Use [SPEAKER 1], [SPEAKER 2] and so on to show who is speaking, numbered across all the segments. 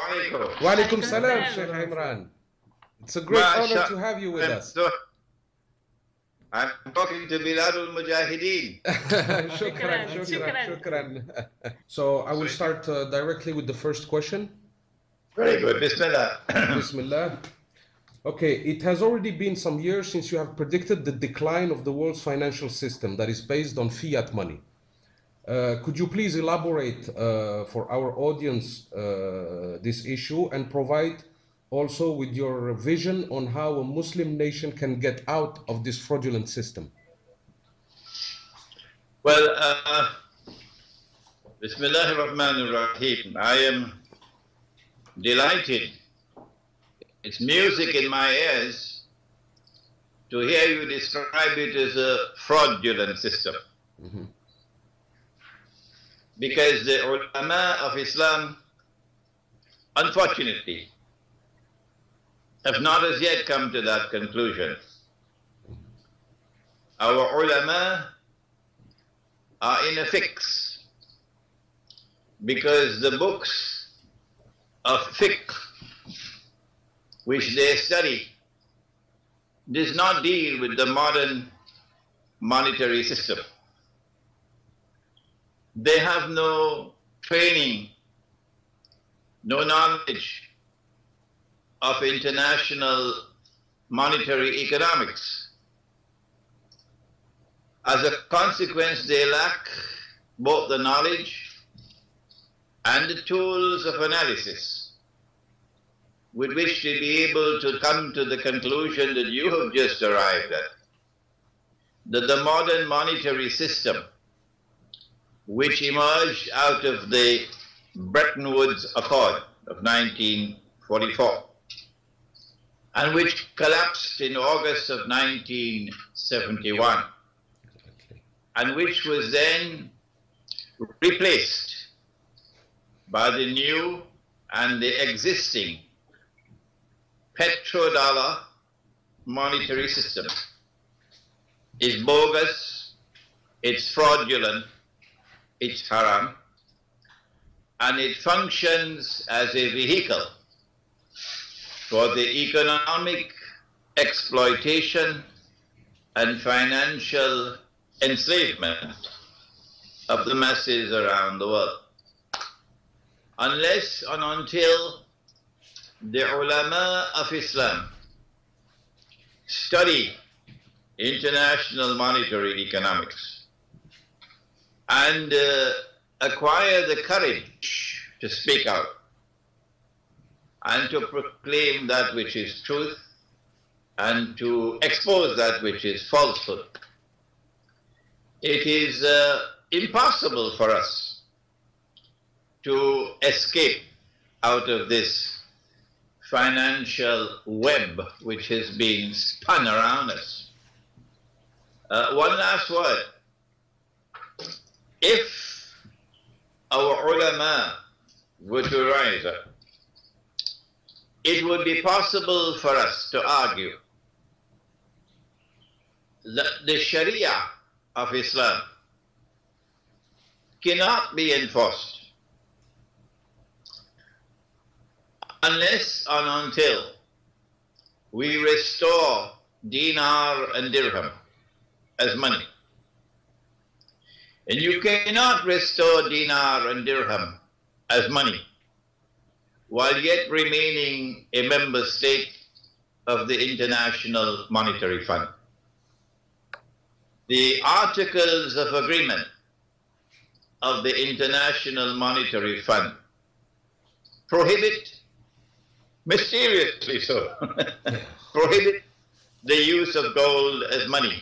[SPEAKER 1] alaikum.
[SPEAKER 2] Wa alaikum salam, Sheikh Imran. It's a great honor to have you with us.
[SPEAKER 1] I'm talking to Biladul Mujahideen.
[SPEAKER 2] Shukran. So I will start directly with the first question.
[SPEAKER 1] Very good. Bismillah.
[SPEAKER 2] Bismillah. Okay, it has already been some years since you have predicted the decline of the world's financial system that is based on fiat money. Could you please elaborate for our audience this issue and provide also with your vision on how a Muslim nation can get out of this fraudulent system?
[SPEAKER 1] Well, Bismillah ar-Rahman ar-Rahim. I am delighted. It's music in my ears to hear you describe it as a fraudulent system. Mm-hmm. Because the ulama of Islam, unfortunately, have not as yet come to that conclusion. Our ulama are in a fix because the books of fiqh which they study does not deal with the modern monetary system. They have no training, no knowledge of international monetary economics. As a consequence, they lack both the knowledge and the tools of analysis with which to be able to come to the conclusion that you have just arrived at, that the modern monetary system, which emerged out of the Bretton Woods Accord of 1944, and which collapsed in August of 1971, and which was then replaced by the new and the existing petrodollar monetary system, is bogus, it's fraudulent, it's haram, and it functions as a vehicle for the economic exploitation and financial enslavement of the masses around the world. Unless and until the ulama of Islam study international monetary economics and acquire the courage to speak out and to proclaim that which is truth and to expose that which is falsehood, it is impossible for us to escape out of this financial web which has been spun around us. One last word. If our ulama were to rise up, it would be possible for us to argue that the Sharia of Islam cannot be enforced unless and until we restore dinar and dirham as money. And you cannot restore dinar and dirham as money while yet remaining a member state of the International Monetary Fund. The Articles of Agreement of the International Monetary Fund prohibit, mysteriously so, prohibit the use of gold as money.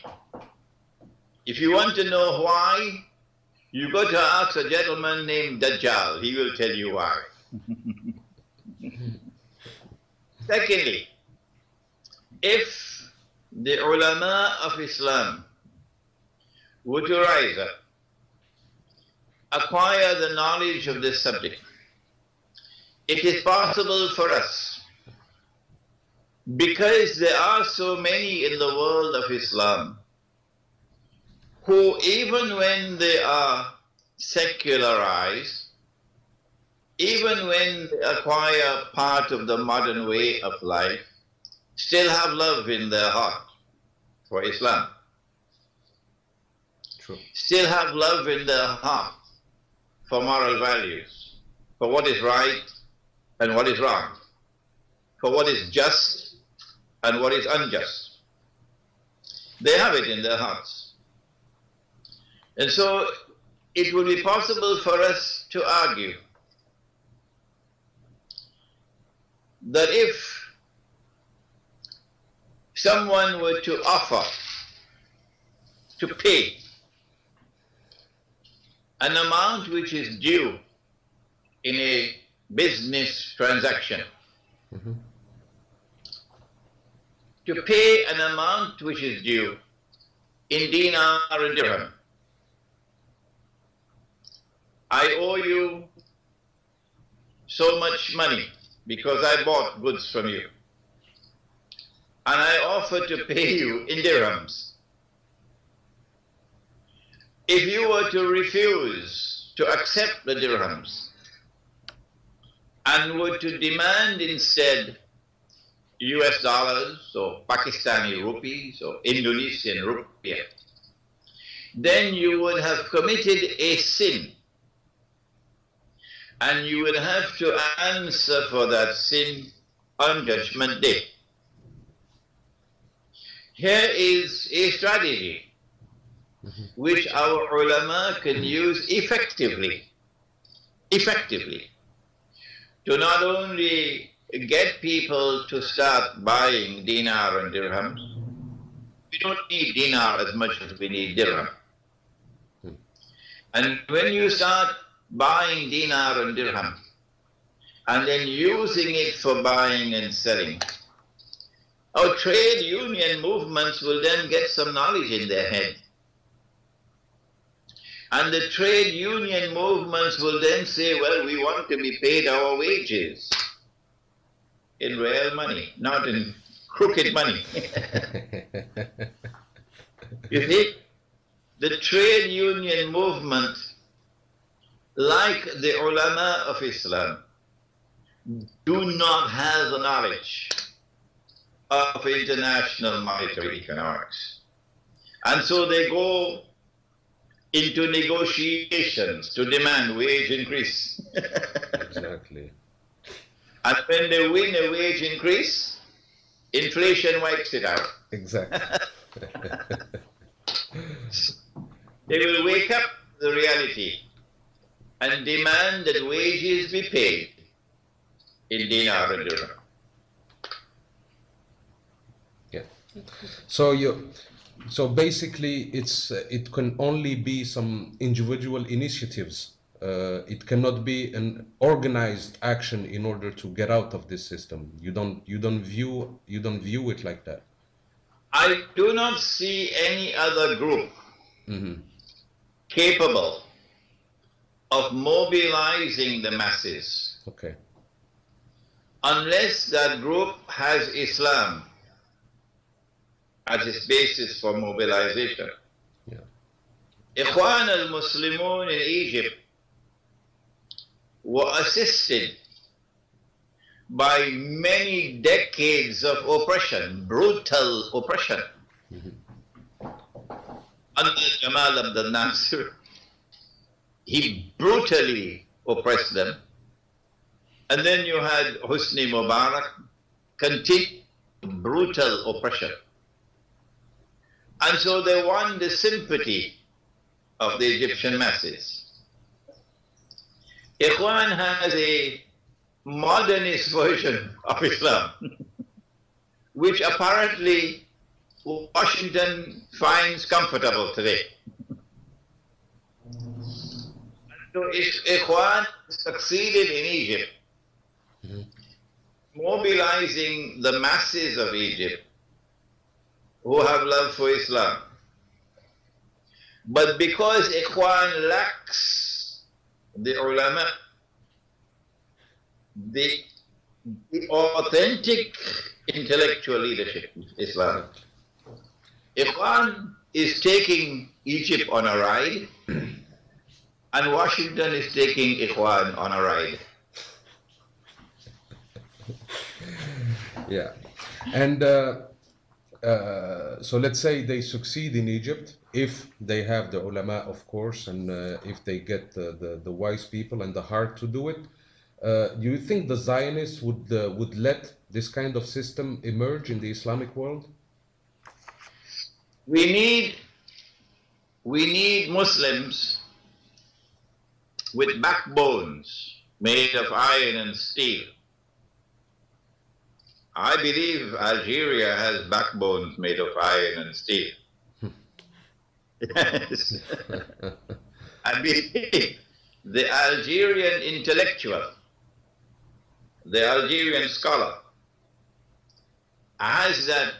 [SPEAKER 1] If you want to know why, you go to ask a gentleman named Dajjal. He will tell you why. Secondly, if the ulama of Islam were to rise up, acquire the knowledge of this subject, it is possible for us, because there are so many in the world of Islam who, even when they are secularized, even when they acquire part of the modern way of life, still have love in their heart for Islam.
[SPEAKER 2] True.
[SPEAKER 1] Still have love in their heart for moral values, for what is right and what is wrong, for what is just and what is unjust. They have it in their hearts. And so it would be possible for us to argue that if someone were to offer to pay an amount which is due in a business transaction, to pay an amount which is due in dinar and dirham. I owe you so much money because I bought goods from you, and I offer to pay you in dirhams. If you were to refuse to accept the dirhams and were to demand instead US dollars or Pakistani rupees or Indonesian rupiah, then you would have committed a sin, and you would have to answer for that sin on Judgment Day. Here is a strategy which our ulama can use effectively to not only get people to start buying dinar and dirhams. We don't need dinar as much as we need dirham. And when you start buying dinar and dirham and then using it for buying and selling, our trade union movements will then get some knowledge in their head. And the trade union movements will then say, well, we want to be paid our wages in real money, not in crooked money. You see, the trade union movement, like the ulama of Islam, do not have the knowledge of international monetary economics. And so they go into negotiations to demand wage increase.
[SPEAKER 2] Exactly.
[SPEAKER 1] And when they win a wage increase, inflation wipes it out.
[SPEAKER 2] Exactly.
[SPEAKER 1] They will wake up to the reality and demand that wages be paid in dinar and dirham.
[SPEAKER 2] Yeah. So basically, it can only be some individual initiatives. It cannot be an organized action in order to get out of this system. You don't view it like that.
[SPEAKER 1] I do not see any other group capable of mobilizing the masses,
[SPEAKER 2] okay,
[SPEAKER 1] unless that group has Islam as its basis for mobilization.
[SPEAKER 2] Yeah.
[SPEAKER 1] Ikhwan al-Muslimun in Egypt were assisted by many decades of oppression, brutal oppression. Under Jamal Abdel Nasser, he brutally oppressed them. And then you had Hosni Mubarak, continued brutal oppression. And so they won the sympathy of the Egyptian masses. Ikhwan has a modernist version of Islam, which apparently Washington finds comfortable today. So Ikhwan succeeded in Egypt, mobilizing the masses of Egypt who have love for Islam. But because Ikhwan lacks the ulama, the authentic intellectual leadership of Islam, Ikhwan is taking Egypt on a ride, and Washington is taking Ikhwan on a ride.
[SPEAKER 2] Yeah. And so let's say they succeed in Egypt, if they have the ulama, of course, and if they get the wise people and the heart to do it. Do you think the Zionists would let this kind of system emerge in the Islamic world?
[SPEAKER 1] We need Muslims with backbones made of iron and steel. I believe Algeria has backbones made of iron and steel. Yes. I believe the Algerian intellectual, the Algerian scholar, has that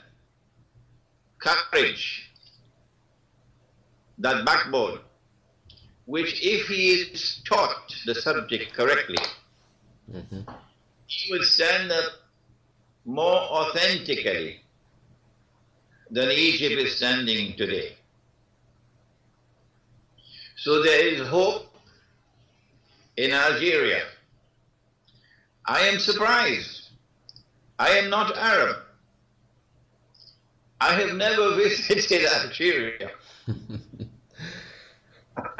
[SPEAKER 1] courage, that backbone, which if he is taught the subject correctly, he will stand up more authentically than Egypt is standing today. So there is hope in Algeria. I am surprised. I am not Arab. I have never visited Algeria.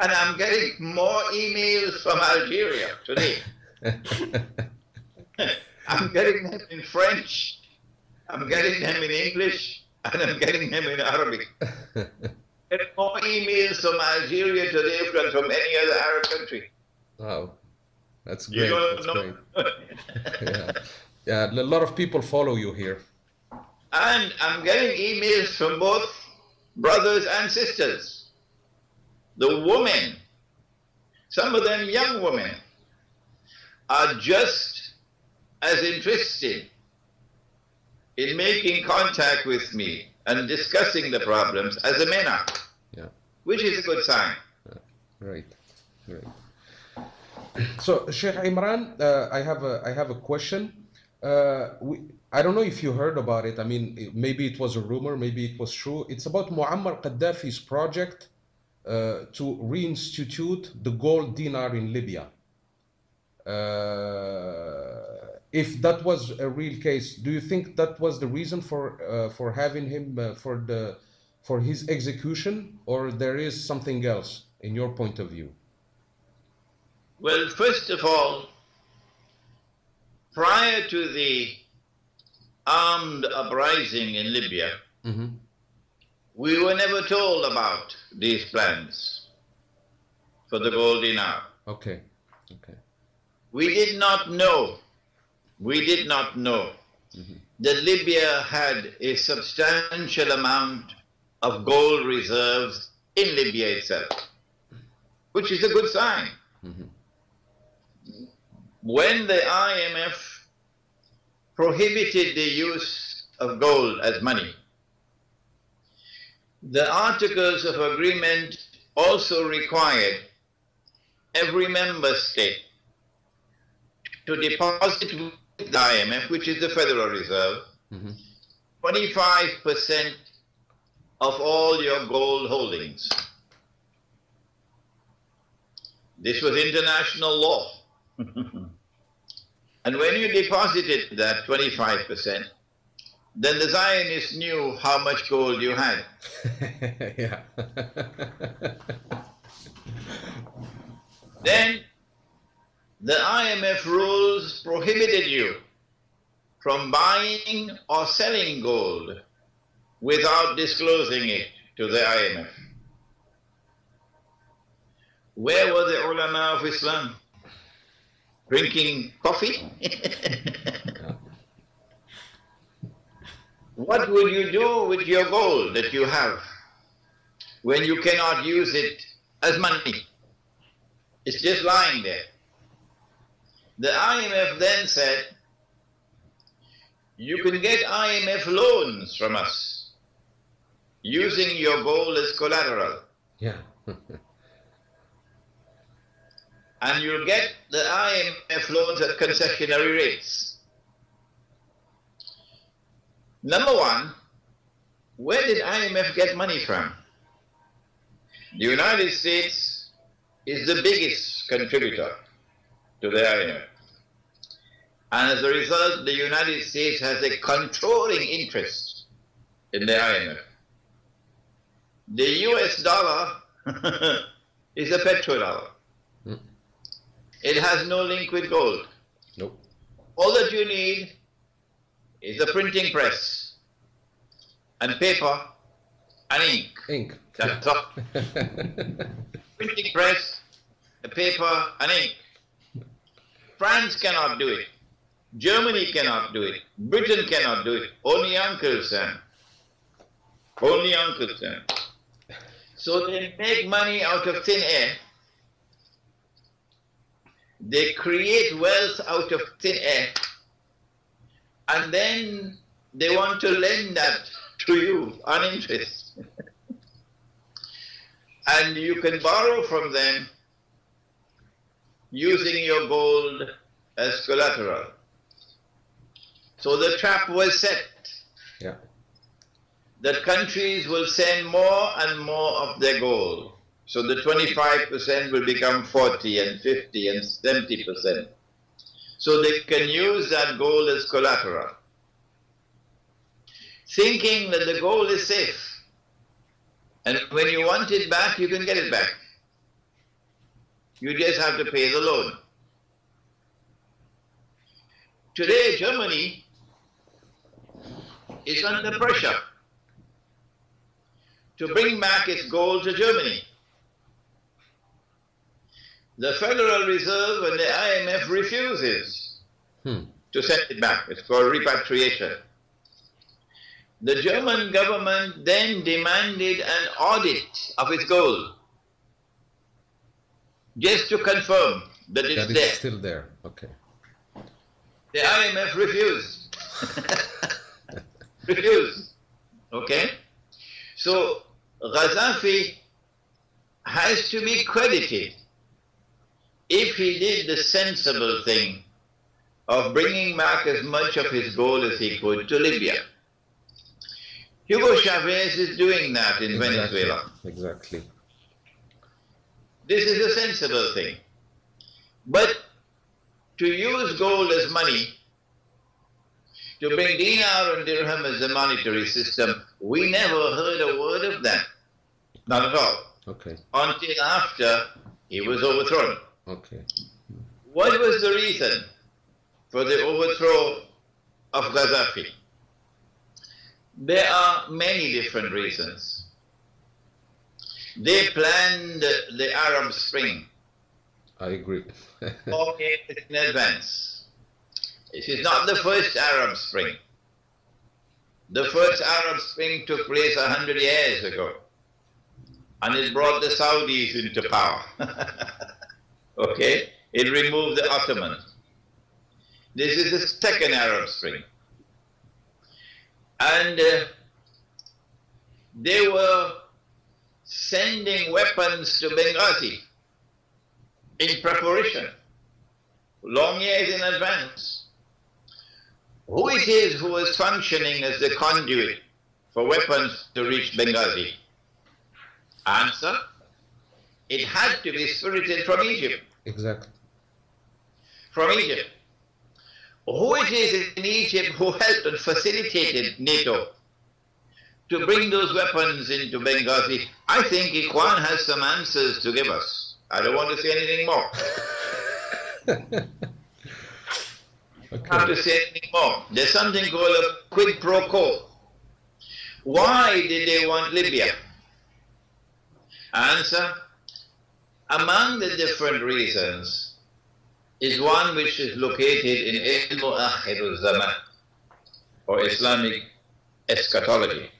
[SPEAKER 1] And I'm getting more emails from Algeria today. I'm getting them in French, I'm getting them in English, and I'm getting them in Arabic. Get more emails from Algeria today than from any other Arab country.
[SPEAKER 2] Wow, that's great.
[SPEAKER 1] You don't
[SPEAKER 2] That's
[SPEAKER 1] know.
[SPEAKER 2] great. Yeah, a lot of people follow you here.
[SPEAKER 1] And I'm getting emails from both brothers and sisters. The women, some of them young women, are just as interested in making contact with me and discussing the problems as the men are, which is a good sign.
[SPEAKER 2] Right, right. So, Sheikh Imran, I have a question. I don't know if you heard about it. I mean, maybe it was a rumor, maybe it was true. It's about Muammar Gaddafi's project to reinstitute the gold dinar in Libya. If that was a real case, do you think that was the reason for having him for his execution, or there is something else in your point of view?
[SPEAKER 1] Well, first of all, prior to the armed uprising in Libya, we were never told about these plans for the gold dinar.
[SPEAKER 2] Okay, okay.
[SPEAKER 1] We did not know that Libya had a substantial amount of gold reserves in Libya itself, which is a good sign. When the IMF prohibited the use of gold as money, the Articles of Agreement also required every member state to deposit with the IMF, which is the Federal Reserve, 25% of all your gold holdings. This was international law. And when you deposited that 25%, then the Zionists knew how much gold you had.
[SPEAKER 2] Yeah.
[SPEAKER 1] Then the IMF rules prohibited you from buying or selling gold without disclosing it to the IMF. Where were the ulama of Islam? Drinking coffee? What would you do with your gold that you have when you cannot use it as money? It's just lying there. The IMF then said, you can get IMF loans from us using your gold as collateral.
[SPEAKER 2] Yeah.
[SPEAKER 1] And you'll get the IMF loans at concessionary rates. Number one, where did IMF get money from? The United States is the biggest contributor to the IMF. And as a result, the United States has a controlling interest in the IMF. The US dollar is a petrodollar. It has no link with gold.
[SPEAKER 2] Nope.
[SPEAKER 1] All that you need is a printing press and paper and ink.
[SPEAKER 2] Ink.
[SPEAKER 1] That's all. Printing press, a paper and ink. France cannot do it. Germany cannot do it. Britain cannot do it. Only Uncle Sam. Only Uncle Sam. So they make money out of thin air. They create wealth out of thin air. And then they want to lend that to you on interest. And you can borrow from them using your gold as collateral. So the trap was set.
[SPEAKER 2] Yeah.
[SPEAKER 1] That countries will send more and more of their gold. So the 25% will become 40 and 50 and 70%. So they can use that gold as collateral, thinking that the gold is safe. And when you want it back, you can get it back. You just have to pay the loan. Today, Germany is under pressure to bring back its gold to Germany. The Federal Reserve and the IMF refuses to send it back. It's called repatriation. The German government then demanded an audit of its gold, just to confirm that it's there.
[SPEAKER 2] It's still there. Okay.
[SPEAKER 1] The IMF refused. Refused. Okay? So Gaddafi has to be credited if he did the sensible thing of bringing back as much of his gold as he could to Libya. Hugo Chavez is doing that in Venezuela.
[SPEAKER 2] Exactly.
[SPEAKER 1] This is a sensible thing. But to use gold as money, to bring dinar and dirham as a monetary system, we never heard a word of that. Not at all.
[SPEAKER 2] Okay.
[SPEAKER 1] Until after he was overthrown.
[SPEAKER 2] Okay.
[SPEAKER 1] What was the reason for the overthrow of Gaddafi? There are many different reasons. They planned the Arab Spring.
[SPEAKER 2] I agree.
[SPEAKER 1] 4 years in advance. This is not the first Arab Spring. The first Arab Spring took place 100 years ago, and it brought the Saudis into power. Okay? It removed the Ottomans. This is the second Arab Spring. And they were sending weapons to Benghazi in preparation, long years in advance. Who it is who was functioning as the conduit for weapons to reach Benghazi? Answer: it had to be spirited from Egypt.
[SPEAKER 2] Exactly.
[SPEAKER 1] From Egypt. Who it is in Egypt who helped and facilitated NATO to bring those weapons into Benghazi? I think Ikhwan has some answers to give us. I don't want to say anything more.
[SPEAKER 2] Okay.
[SPEAKER 1] I have to say anything more. There's something called a quid pro quo. Why did they want Libya? Answer: among the different reasons is one which is located in Ilmu Akhir Zaman, or Islamic eschatology.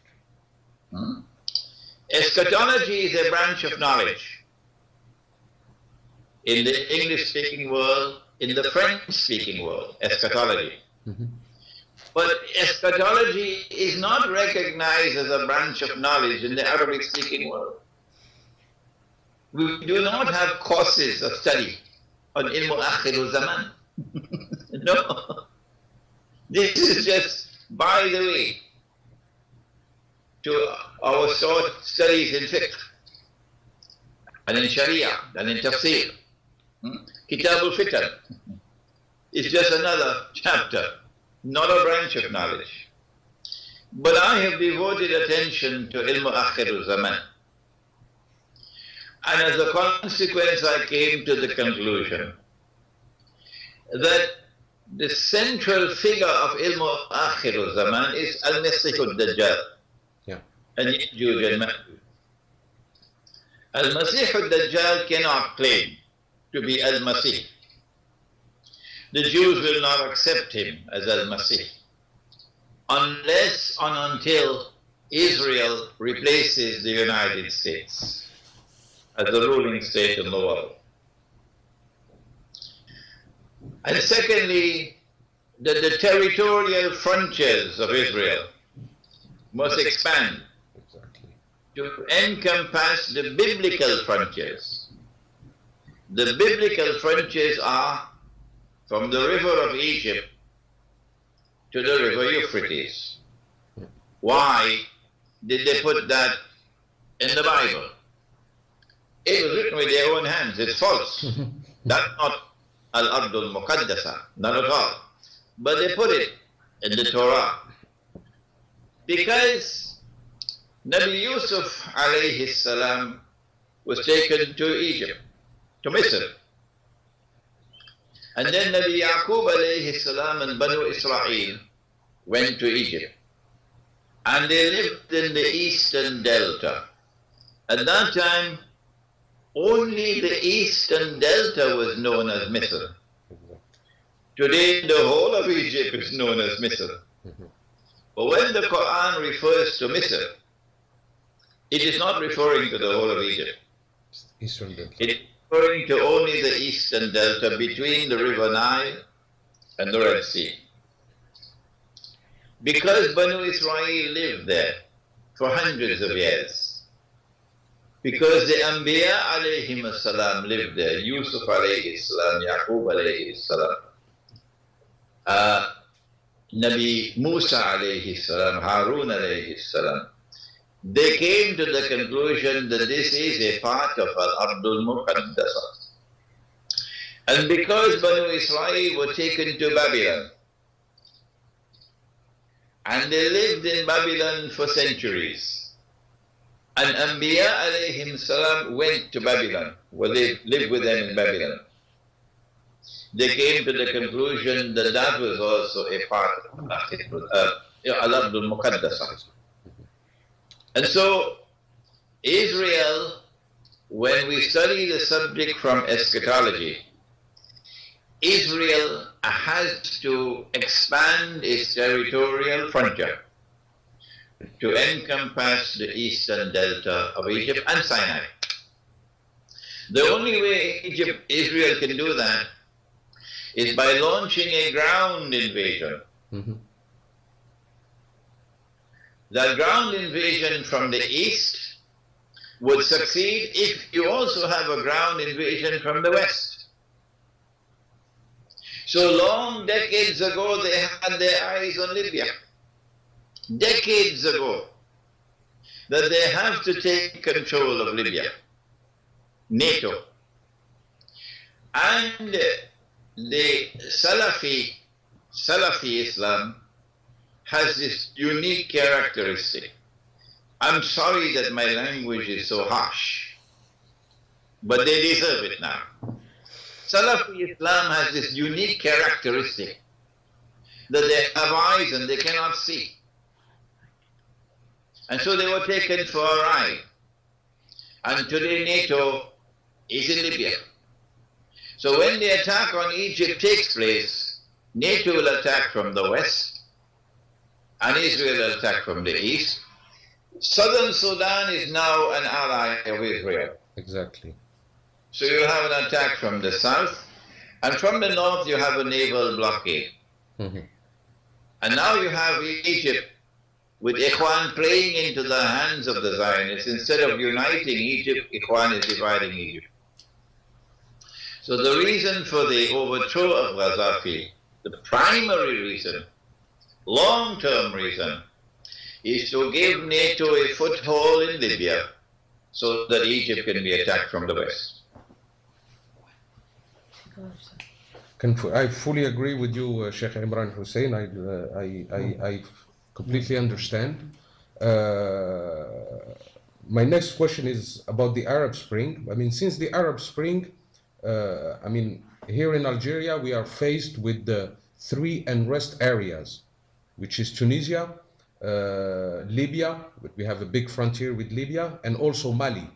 [SPEAKER 1] Eschatology is a branch of knowledge in the English-speaking world, in the French-speaking world, eschatology. But eschatology is not recognized as a branch of knowledge in the Arabic-speaking world. We do not have courses of study on Ilmu Akhir Zaman. No. This is just by the way to our studies in fiqh and in Sharia and in tafsir. Kitab al-Fitan is just another chapter, not a branch of knowledge. But I have devoted attention to ilm akhir zaman. And as a consequence, I came to the conclusion that the central figure of ilm akhir zaman is al-Masih al-Dajjal.
[SPEAKER 2] Yeah.
[SPEAKER 1] And Ya'juj and Ma'juj. Al-Masih al-Dajjal cannot claim to be al-Masih. The Jews will not accept him as al-Masih unless and until Israel replaces the United States as the ruling state in the world. And secondly, that the territorial frontiers of Israel must expand to encompass the biblical frontiers. The biblical frontiers are from the river of Egypt to the river Euphrates. Why did they put that in the Bible? It was written with their own hands. It's false. That's not Al-Ardul Muqaddasa, not at all. But they put it in the Torah because Nabi Yusuf alayhi salam was taken to Egypt, to Misr. And then Nabi Yaqub alayhi salam and Banu Israel went to Egypt. And they lived in the eastern delta. At that time, only the eastern delta was known as Misr. Today, the whole of Egypt is known as Misr. But when the Quran refers to Misr, it is not referring to the whole of Egypt.
[SPEAKER 2] Eastern delta.
[SPEAKER 1] It is referring to only the eastern delta between the river Nile and the Red Sea. Because Banu Israel lived there for hundreds of years, because the Anbiya alayhim salam lived there, Yusuf alayhi salam, Yaqub alayhi salam, Nabi Musa alayhi salam, Harun alayhi salam, they came to the conclusion that this is a part of Al-Ardul Muqaddasa. And because Banu Israel were taken to Babylon, and they lived in Babylon for centuries, and Anbiya alayhim salam went to Babylon, where they lived with them in Babylon, they came to the conclusion that that was also a part of Al-Ardul Muqaddasa. And so, Israel, when we study the subject from eschatology, Israel has to expand its territorial frontier to encompass the eastern delta of Egypt and Sinai. The only way Israel can do that is by launching a ground invasion. That ground invasion from the east would succeed if you also have a ground invasion from the west. So long decades ago, they had their eyes on Libya. Decades ago, that they have to take control of Libya. NATO. And the Salafi Islam has this unique characteristic. I'm sorry that my language is so harsh, but they deserve it now. Salafi Islam has this unique characteristic that they have eyes and they cannot see. And so they were taken for a ride. And today NATO is in Libya. So when the attack on Egypt takes place, NATO will attack from the west, and Israel will attack from the east. Southern Sudan is now an ally of Israel.
[SPEAKER 2] Exactly.
[SPEAKER 1] So you have an attack from the south, and from the north you have a naval blockade. And now you have Egypt with Ikhwan playing into the hands of the Zionists. Instead of uniting Egypt, Ikhwan is dividing Egypt. So the reason for the overthrow of Gaddafi, the primary reason, long-term reason, is to give NATO a foothold in Libya so that Egypt can be attacked from the west.
[SPEAKER 2] I fully agree with you, Sheikh Imran Hussein. I completely understand. My next question is about the Arab Spring. I mean, since the Arab Spring, I mean, here in Algeria, we are faced with the three unrest areas, which is Tunisia, Libya, we have a big frontier with Libya, and also Mali.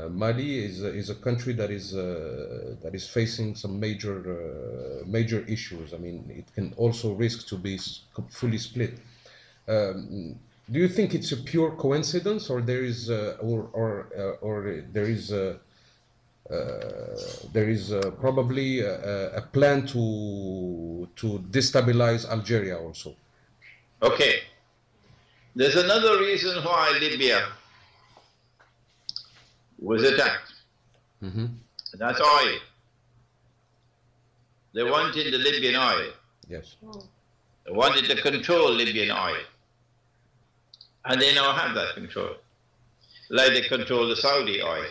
[SPEAKER 2] Mali is a country that is facing some major issues. I mean, it can also risk to be fully split. Do you think it's a pure coincidence, or there is probably a plan to destabilize Algeria also?
[SPEAKER 1] Okay. There's another reason why Libya was attacked.
[SPEAKER 2] Mm-hmm.
[SPEAKER 1] That's oil. They wanted the Libyan oil.
[SPEAKER 2] Yes.
[SPEAKER 1] They wanted to control Libyan oil. And they now have that control. Like they control the Saudi oil.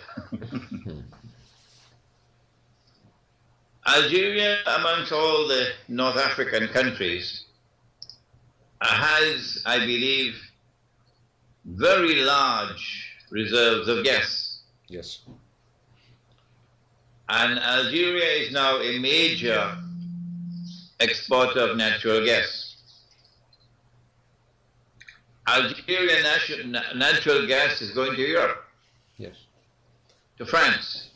[SPEAKER 1] Algeria, amongst all the North African countries, has, I believe, very large reserves of gas.
[SPEAKER 2] Yes.
[SPEAKER 1] And Algeria is now a major exporter of natural gas. Algerian natural gas is going to Europe.
[SPEAKER 2] Yes.
[SPEAKER 1] To France.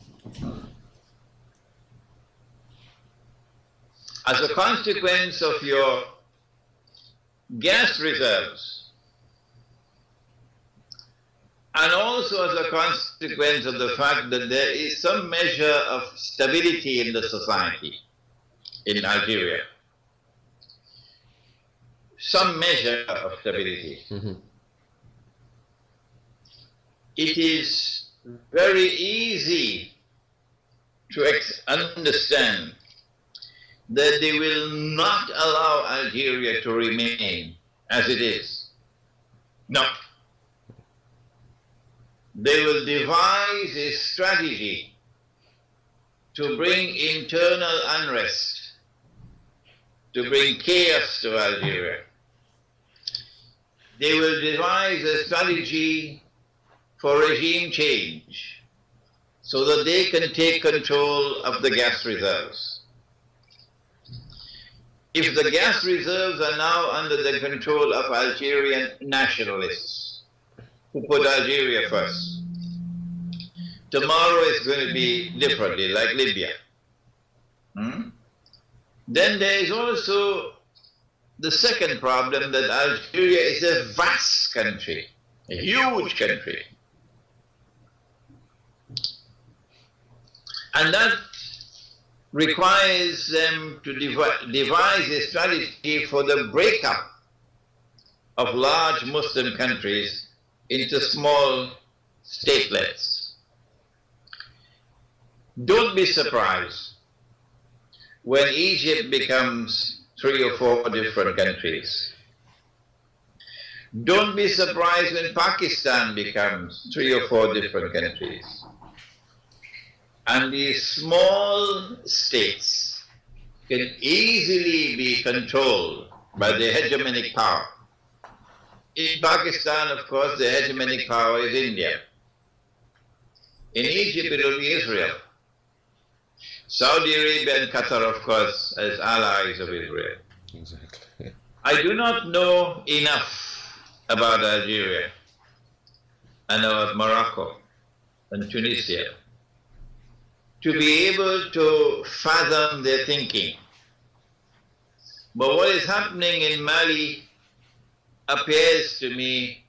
[SPEAKER 1] As a consequence of your gas reserves, and also as a consequence of the fact that there is some measure of stability in the society in Algeria. Some measure of stability.
[SPEAKER 2] Mm-hmm.
[SPEAKER 1] It is very easy to understand that they will not allow Algeria to remain as it is. No. They will devise a strategy to bring internal unrest, to bring chaos to Algeria. They will devise a strategy for regime change so that they can take control of the gas reserves. If the gas reserves are now under the control of Algerian nationalists, who put Algeria first, tomorrow is going to be differently, like Libya. Then there is also the second problem, that Algeria is a vast country, a huge country. And that requires them to devise a strategy for the breakup of large Muslim countries into small statelets. Don't be surprised when Egypt becomes 3 or 4 different countries. Don't be surprised when Pakistan becomes 3 or 4 different countries. And these small states can easily be controlled by the hegemonic power. In Pakistan, of course, the hegemonic power is India. In Egypt, it will be Israel. Saudi Arabia and Qatar, of course, as allies of Israel.
[SPEAKER 2] Exactly.
[SPEAKER 1] I do not know enough about Algeria and about Morocco and Tunisia to be able to fathom their thinking. But what is happening in Mali appears to me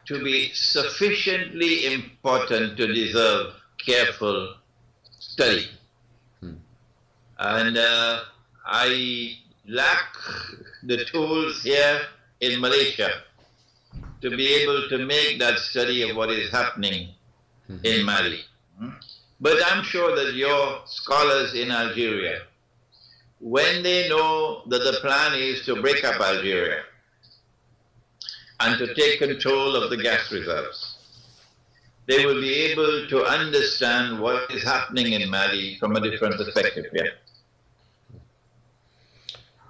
[SPEAKER 1] to be sufficiently important to deserve careful study. And I lack the tools here in Malaysia to be able to make that study of what is happening in Mali. But I'm sure that your scholars in Algeria, when they know that the plan is to break up Algeria and to take control of the gas reserves, they will be able to understand what is happening in Mali from a different perspective. Yeah.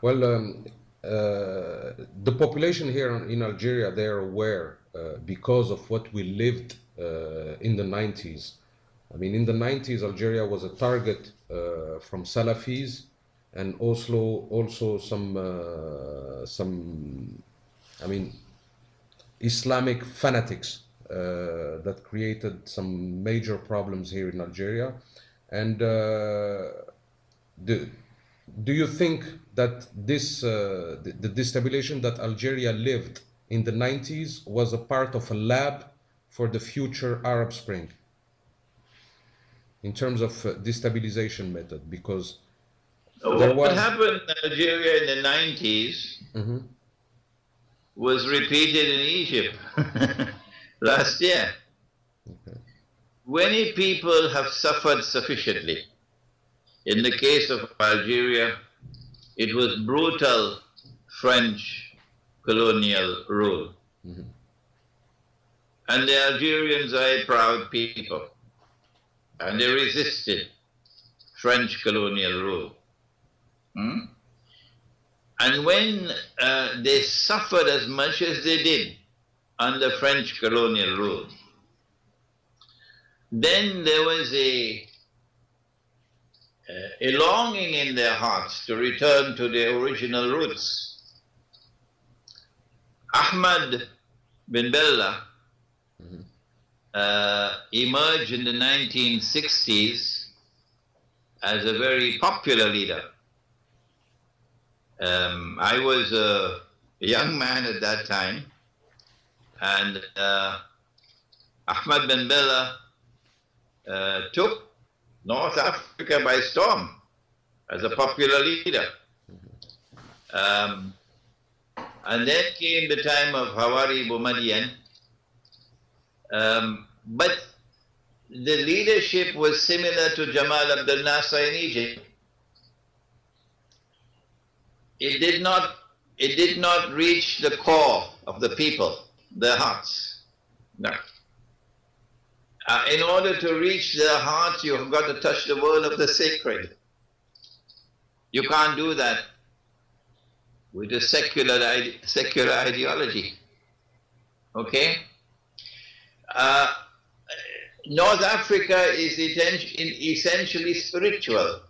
[SPEAKER 2] Well, the population here in Algeria, they are aware because of what we lived in the 90s. I mean, in the 90s, Algeria was a target from Salafis and also some, I mean, Islamic fanatics that created some major problems here in Algeria. And do you think that this the destabilization that Algeria lived in the 90s was a part of a lab for the future Arab Spring in terms of destabilization method? Because
[SPEAKER 1] what happened in Algeria in the 90s was repeated in Egypt last year. Okay. Many people have suffered sufficiently. In the case of Algeria, it was brutal French colonial rule. And the Algerians are a proud people, and they resisted French colonial rule. And when they suffered as much as they did under French colonial rule, then there was a longing in their hearts to return to their original roots. Ahmad bin Bella emerged in the 1960s as a very popular leader. I was a young man at that time, and Ahmad bin Bella took North Africa by storm as a popular leader. And then came the time of Hawari Boumediene. But the leadership was similar to Jamal Abdel Nasser in Egypt. It did not reach the core of the people, their hearts. No. In order to reach their hearts, you have got to touch the world of the sacred. You can't do that with a secular ideology. Okay? North Africa is essentially spiritual.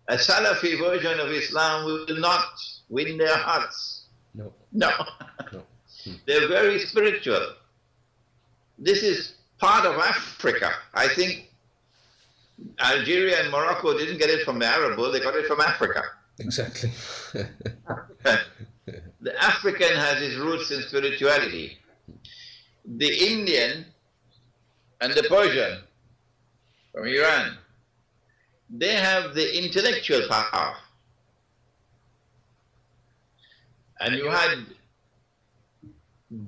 [SPEAKER 1] A Salafi version of Islam will not win their hearts.
[SPEAKER 2] No.
[SPEAKER 1] No. No. They're very spiritual. This is part of Africa. I think Algeria and Morocco didn't get it from the Arab world, they got it from Africa.
[SPEAKER 2] Exactly.
[SPEAKER 1] The African has its roots in spirituality. The Indian and the Persian from Iran, they have the intellectual power. And you had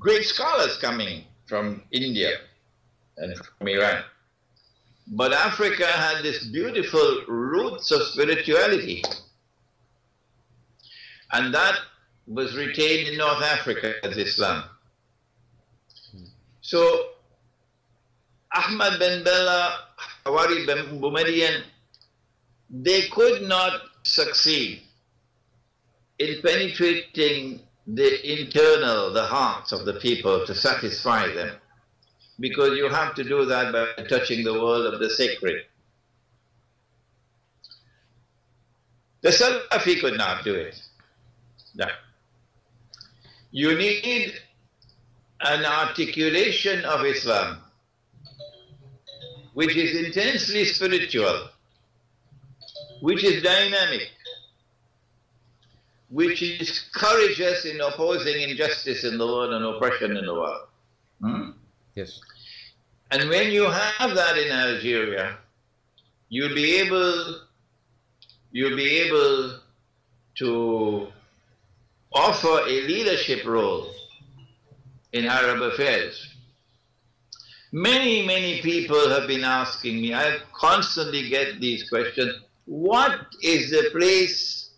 [SPEAKER 1] great scholars coming from India and from Iran. But Africa had this beautiful roots of spirituality. And that was retained in North Africa as Islam. So Ahmad bin Bella, Hawari Boumediene, they could not succeed in penetrating the hearts of the people to satisfy them. Because you have to do that by touching the world of the sacred. The Salafi could not do it. No. You need an articulation of Islam, which is intensely spiritual, which is dynamic, which is courageous in opposing injustice in the world and oppression in the world.
[SPEAKER 2] Yes.
[SPEAKER 1] And when you have that in Algeria, you'll be able to offer a leadership role in Arab affairs. Many, many people have been asking me, I constantly get these questions, what is the place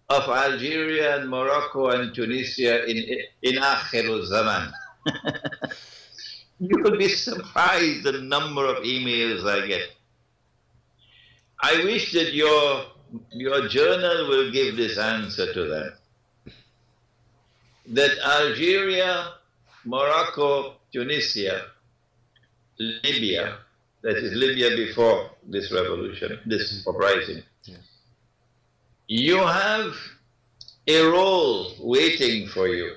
[SPEAKER 1] of Algeria and Morocco and Tunisia in Akhirul Zaman? You will be surprised the number of emails I get. I wish that your journal will give this answer to them. that Algeria, Morocco, Tunisia, Libya, that is Libya before this revolution, this uprising, you have a role waiting for you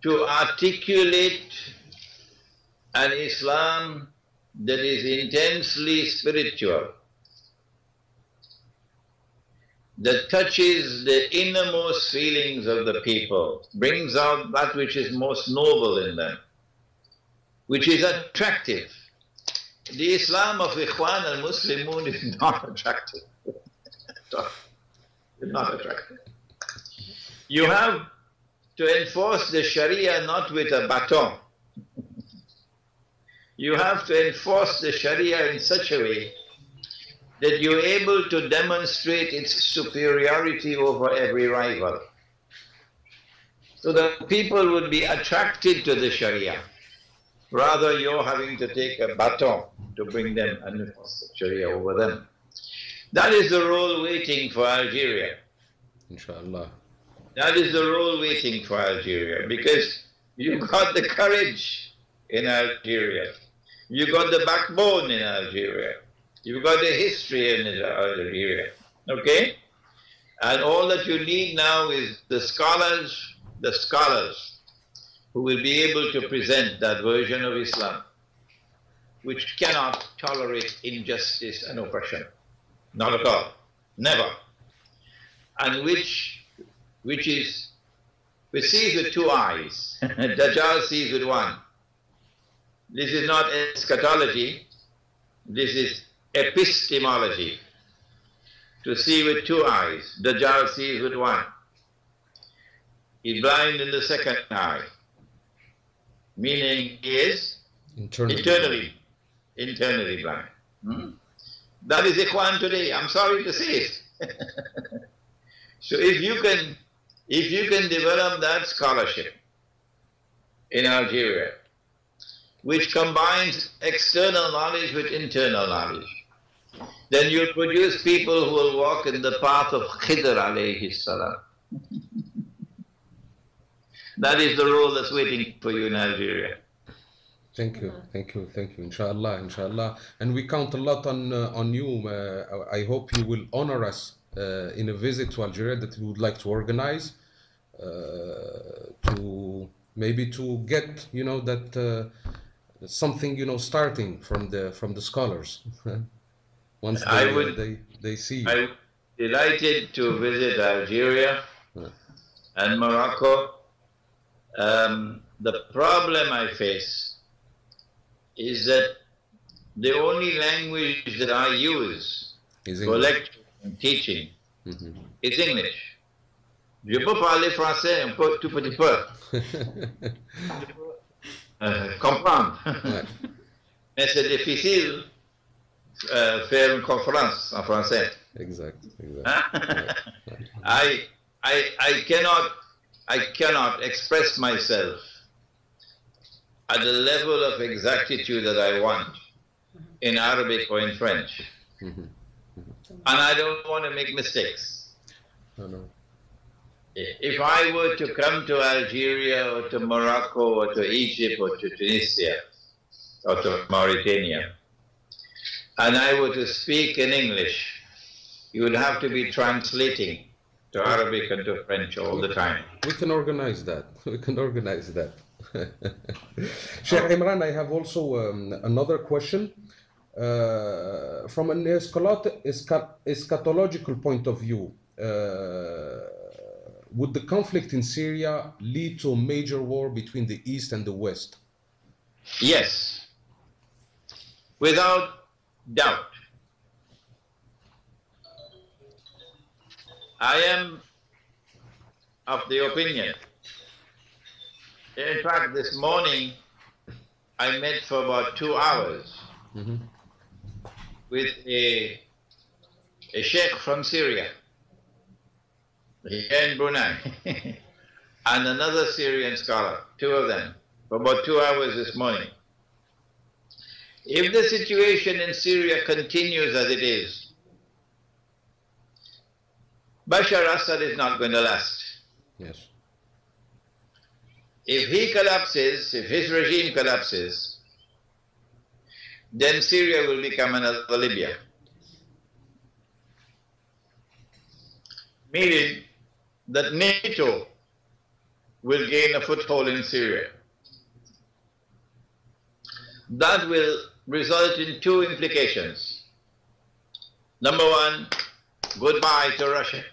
[SPEAKER 1] to articulate an Islam that is intensely spiritual, that touches the innermost feelings of the people, brings out that which is most noble in them, which is attractive. The Islam of Ikhwan al-Muslimun is not attractive. It's not attractive. You have to enforce the Sharia not with a baton. You have to enforce the Sharia in such a way that you're able to demonstrate its superiority over every rival. So that people would be attracted to the Sharia. Rather, you're having to take a baton to bring them and enforce the Sharia over them. That is the role waiting for Algeria.
[SPEAKER 2] Inshallah.
[SPEAKER 1] That is the role waiting for Algeria, because you got the courage in Algeria. You got the backbone in Algeria. You've got the history in Algeria. Okay? And all that you need now is the scholars who will be able to present that version of Islam, which cannot tolerate injustice and oppression. Not at all. Never. And which sees with two eyes. Dajjal sees with one. This is not eschatology, this is epistemology. To see with two eyes. Dajjal sees with one. He's blind in the second eye, meaning he is internally blind. That is Ikhwan today. I'm sorry to say it. So if you can develop that scholarship in Algeria, which combines external knowledge with internal knowledge, then you'll produce people who will walk in the path of Khidr alayhi salam. That is the role that's waiting for you in Algeria.
[SPEAKER 2] Thank you. Inshallah, inshallah. And we count a lot on you. I hope you will honor us in a visit to Algeria that we would like to organize, to get that something starting from the scholars. Once they see. I'm
[SPEAKER 1] delighted to visit Algeria and Morocco. The problem I face is that the only language that I use for lecture and teaching is English. Je peux parler français un peu, tout petit peu. Comprendre. Mais c'est difficile faire une conférence en français.
[SPEAKER 2] Exactly.
[SPEAKER 1] I cannot express myself at the level of exactitude that I want in Arabic or in French. And I don't want to make mistakes.
[SPEAKER 2] No.
[SPEAKER 1] If I were to come to Algeria or to Morocco or to Egypt or to Tunisia or to Mauritania, and I were to speak in English, you would have to be translating to Arabic and to French all the time.
[SPEAKER 2] We can organize that. Sheikh Imran, I have also another question. From an eschatological point of view, would the conflict in Syria lead to a major war between the East and the West?
[SPEAKER 1] Yes, without doubt. I am of the opinion. In fact, this morning I met for about 2 hours with a Sheikh from Syria, here in Brunei, and another Syrian scholar, two of them, for about 2 hours this morning. If the situation in Syria continues as it is, Bashar Assad is not going to last.
[SPEAKER 2] Yes.
[SPEAKER 1] If he collapses, if his regime collapses, then Syria will become another Libya. Meaning that NATO will gain a foothold in Syria. That will result in two implications. Number one, goodbye to Russia.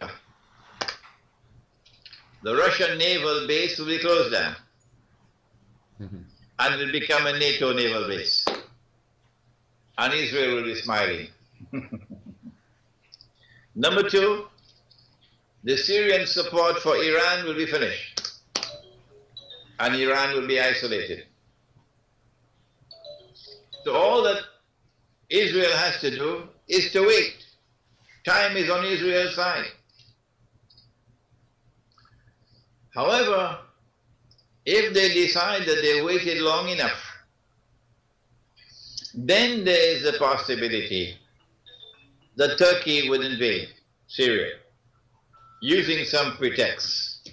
[SPEAKER 1] The Russian naval base will be closed down and will become a NATO naval base. And Israel will be smiling. Number two, the Syrian support for Iran will be finished and Iran will be isolated. So all that Israel has to do is to wait. Time is on Israel's side. However, if they decide that they waited long enough, then there is a possibility that Turkey would invade Syria using some pretext.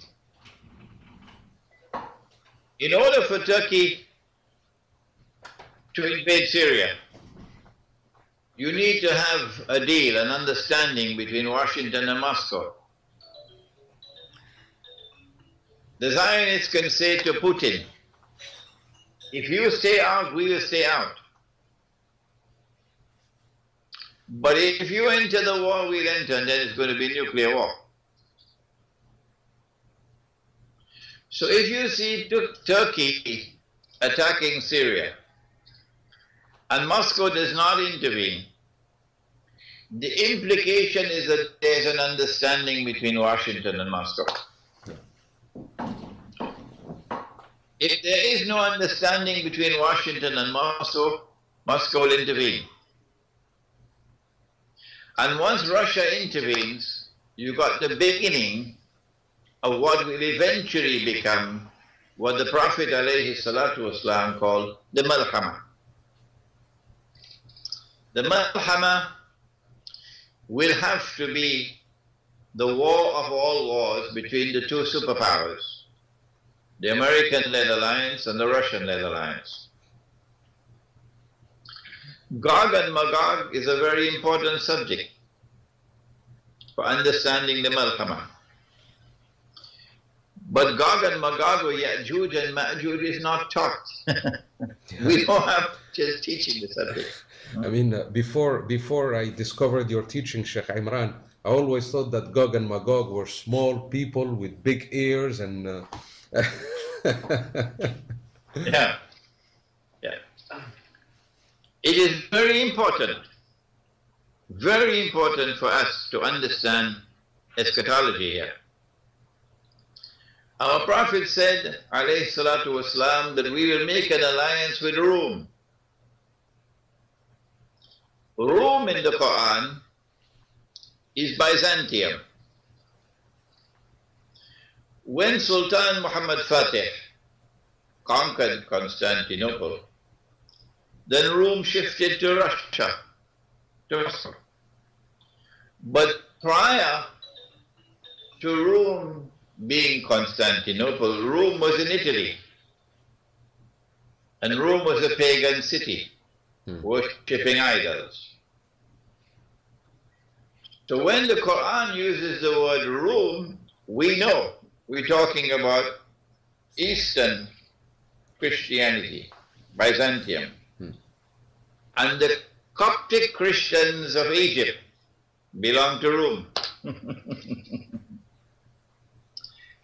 [SPEAKER 1] In order for Turkey to invade Syria, you need to have a deal, an understanding between Washington and Moscow. The Zionists can say to Putin, if you stay out, we will stay out. But if you enter the war, we'll enter, and then it's going to be nuclear war. So if you see Turkey attacking Syria, and Moscow does not intervene, the implication is that there's an understanding between Washington and Moscow. If there is no understanding between Washington and Moscow, Moscow will intervene. And once Russia intervenes, you got the beginning of what will eventually become what the Prophet ﷺ called the Malhama. The Malhama will have to be the war of all wars between the two superpowers, the American-led alliance and the Russian-led alliance. Gog and Magog is a very important subject for understanding the Malhama. But Gog and Magog or Ya'juj and Ma'juj is not taught. We don't have just teaching the subject.
[SPEAKER 2] I mean, before I discovered your teaching, Sheikh Imran, I always thought that Gog and Magog were small people with big ears and...
[SPEAKER 1] Yeah. It is very important for us to understand eschatology here. Our Prophet said, alayhi salatu wasalam, that we will make an alliance with Rome. Rome in the Quran is Byzantium. When Sultan Muhammad Fatih conquered Constantinople, then Rome shifted to Russia, But prior to Rome being Constantinople, Rome was in Italy. And Rome was a pagan city, worshipping idols. So when the Quran uses the word Rome, we know we're talking about Eastern Christianity, Byzantium. And the Coptic Christians of Egypt belong to Rome.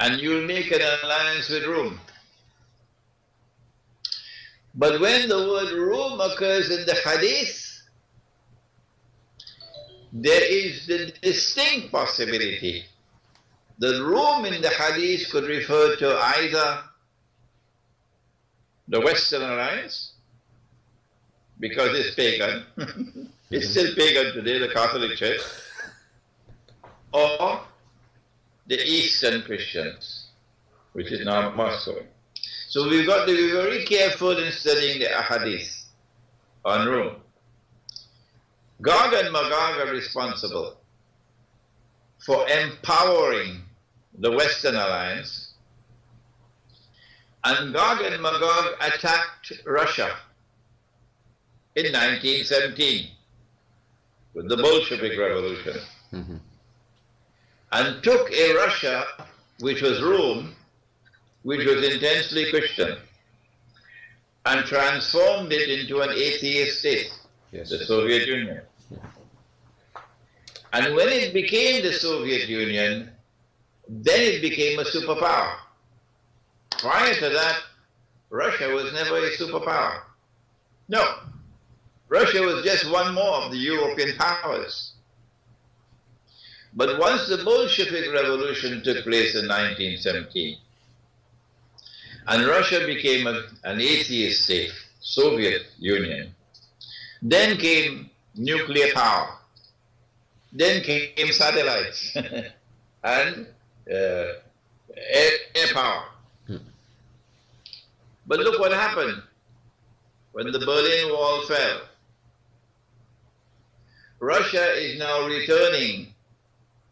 [SPEAKER 1] And you'll make an alliance with Rome. But when the word Rome occurs in the Hadith, there is the distinct possibility that Rome in the Hadith could refer to either the Western Alliance, because it's pagan, it's still pagan today, the Catholic Church, or the Eastern Christians, which is now Moscow. So we've got to be very careful in studying the Ahadith on Rome. Gog and Magog are responsible for empowering the Western Alliance And Gog and Magog attacked Russia in 1917 with the Bolshevik Revolution, and took a Russia which was Rome, which was intensely Christian, and transformed it into an atheist state, the Soviet Union. And when it became the Soviet Union, then it became a superpower. Prior to that, Russia was never a superpower. No. Russia was just one more of the European powers. But once the Bolshevik Revolution took place in 1917, and Russia became an atheist state, Soviet Union, then came nuclear power, then came satellites, and air power. But look what happened when the Berlin Wall fell. Russia is now returning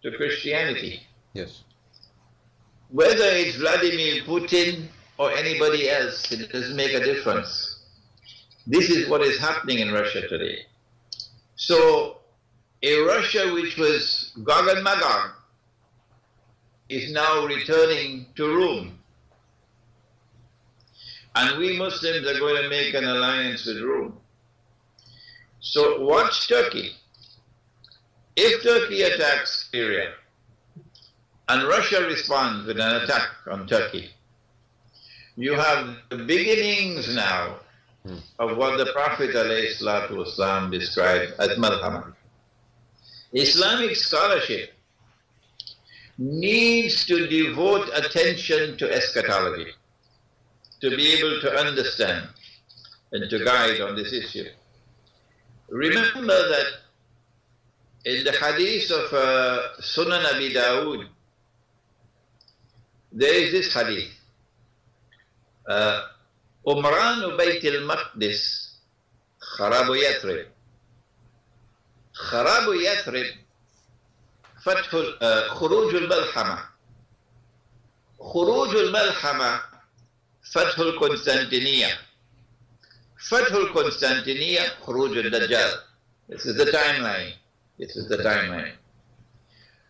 [SPEAKER 1] to Christianity.
[SPEAKER 2] Yes.
[SPEAKER 1] Whether it's Vladimir Putin or anybody else, it doesn't make a difference. This is what is happening in Russia today. So, a Russia which was Gog and Magog is now returning to Rome. And we Muslims are going to make an alliance with Rome. So watch Turkey. If Turkey attacks Syria and Russia responds with an attack on Turkey, you have the beginnings now of what the Prophet ﷺ described as malhama. Islamic scholarship needs to devote attention to eschatology, to be able to understand and to guide on this issue. Remember that in the hadith of Sunan Abi Dawood, there is this hadith. Umran Bayt al-Maqdis Kharabu Yathrib. Kharabu Yathrib Khuruj al-Malhama. Khuruj al-Malhama Fath al-Constantiniya. Fath al-Constantiniya, Khuruj al-Dajjal. This is the timeline. This is the timeline.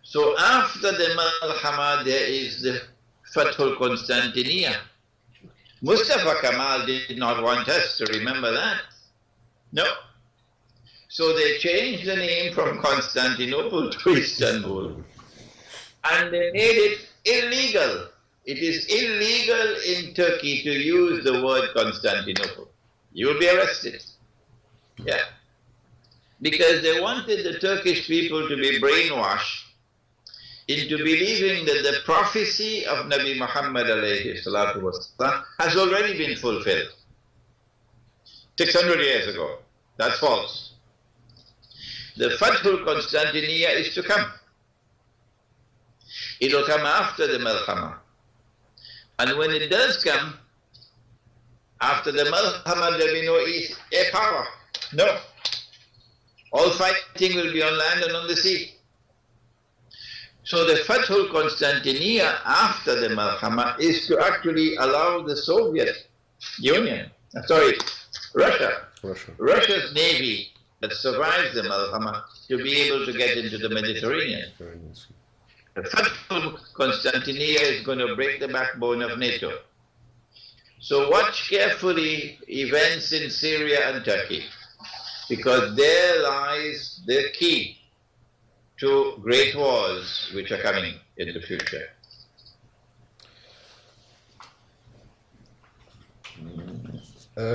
[SPEAKER 1] So after the Malhama, there is the Fath al-Constantiniya. Mustafa Kemal did not want us to remember that. No. So they changed the name from Constantinople to Istanbul. And they made it illegal. It is illegal in Turkey to use the word Constantinople. You will be arrested. Yeah. Because they wanted the Turkish people to be brainwashed into believing that the prophecy of Nabi Muhammad has already been fulfilled 600 years ago. That's false. The Fathul Constantiniya is to come. It will come after the Malhama. And when it does come, after the Malhama, there will be no air power. No. All fighting will be on land and on the sea. So the Fathul Constantiniya after the Malhama is to actually allow the Soviet Union, Russia's navy that survives the Malhama to be able to get into the Mediterranean. The Fathul Constantiniya is going to break the backbone of NATO. So watch carefully events in Syria and Turkey, because there lies the key to great wars which are coming in the future.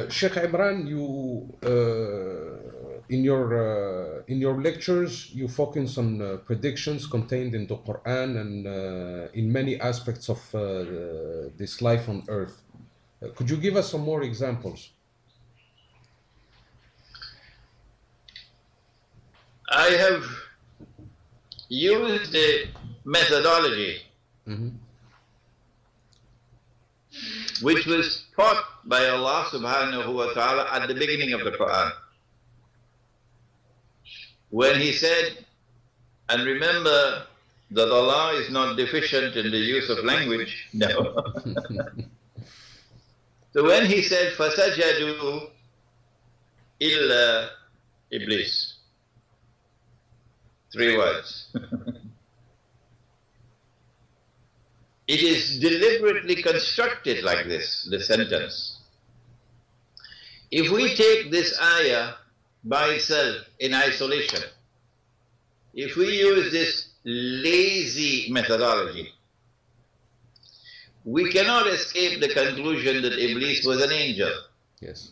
[SPEAKER 2] Sheikh Imran, you in your lectures you focus on predictions contained in the Quran and in many aspects of this life on earth. Could you give us some more examples?
[SPEAKER 1] I have used a methodology which was taught by Allah subhanahu wa ta'ala at the beginning of the Quran, when He said, and remember that Allah is not deficient in the use of language. No. So when he said, فَسَجَدُوا إِلَّا Iblis, 3 words. It is deliberately constructed like this, the sentence. If we take this ayah by itself in isolation, if we use this lazy methodology, we cannot escape the conclusion that Iblis was an angel.
[SPEAKER 2] Yes.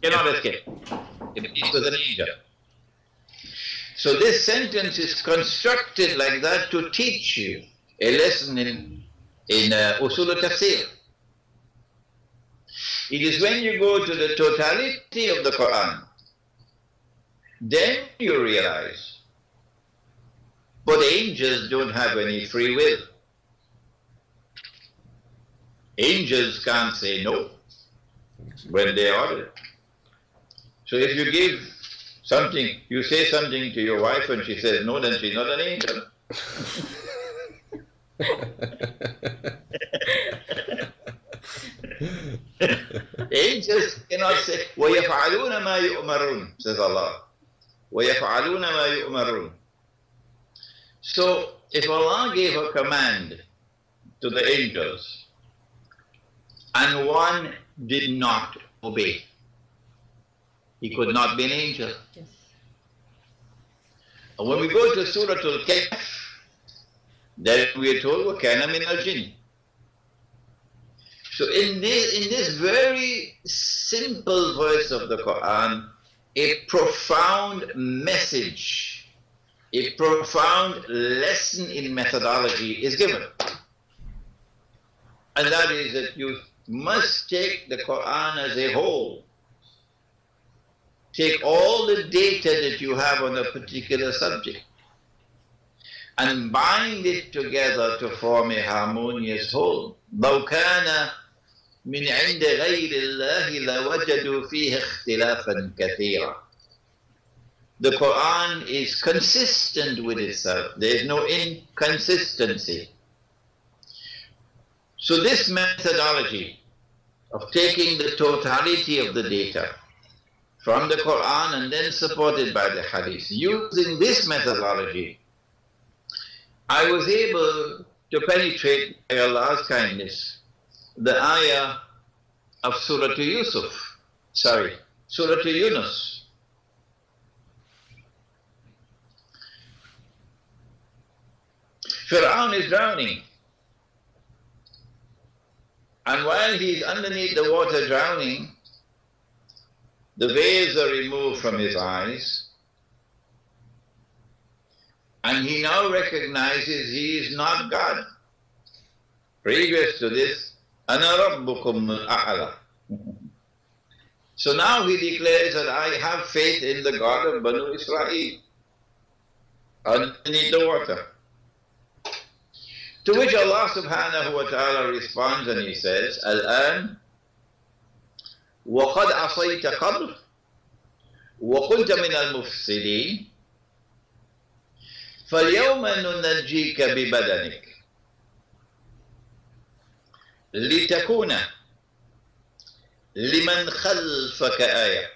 [SPEAKER 1] Cannot escape. Iblis was an angel. So this sentence is constructed like that to teach you a lesson in usul al-tafsir. It is when you go to the totality of the Quran, then you realize, but angels don't have any free will. Angels can't say no when they are ordered. So if you give something, you say something to your wife and she says no, then she's not an angel. Angels cannot say, وَيَفْعَلُونَ مَا يُؤْمَرُونَ, says Allah. وَيَفْعَلُونَ مَا يُؤْمَرُونَ. So if Allah gave a command to the angels and one did not obey, he could not be an angel.
[SPEAKER 3] Yes.
[SPEAKER 1] And when we go to Surah Al-Kahf, then we are told, وَكَانَ مِنَ الْجِنِّ. So in this very simple verse of the Quran, a profound message, a profound lesson in methodology is given. And that is that you must take the Quran as a whole. Take all the data that you have on a particular subject and bind it together to form a harmonious whole. لو كان من عند غير الله لوجدوا فيه اختلافا كثيرا. The Quran is consistent with itself. There is no inconsistency. So this methodology of taking the totality of the data from the Quran and then supported by the Hadith, using this methodology, I was able to penetrate, by Allah's kindness, the ayah of Surah Yunus. Fir'aun is drowning. And while he's underneath the water drowning, the veils are removed from his eyes. And he now recognizes he is not God. Previous to this, أَنَا رَبُّكُمُ الْأَعْلَى. So now he declares that I have faith in the God of Banu Israel underneath the water. To which Allah subhanahu wa ta'ala responds and he says, الآن وقد عصيت قبل وكنت من المفسدين فاليوم ننجيك ببدنك لتكون لمن خلفك آية.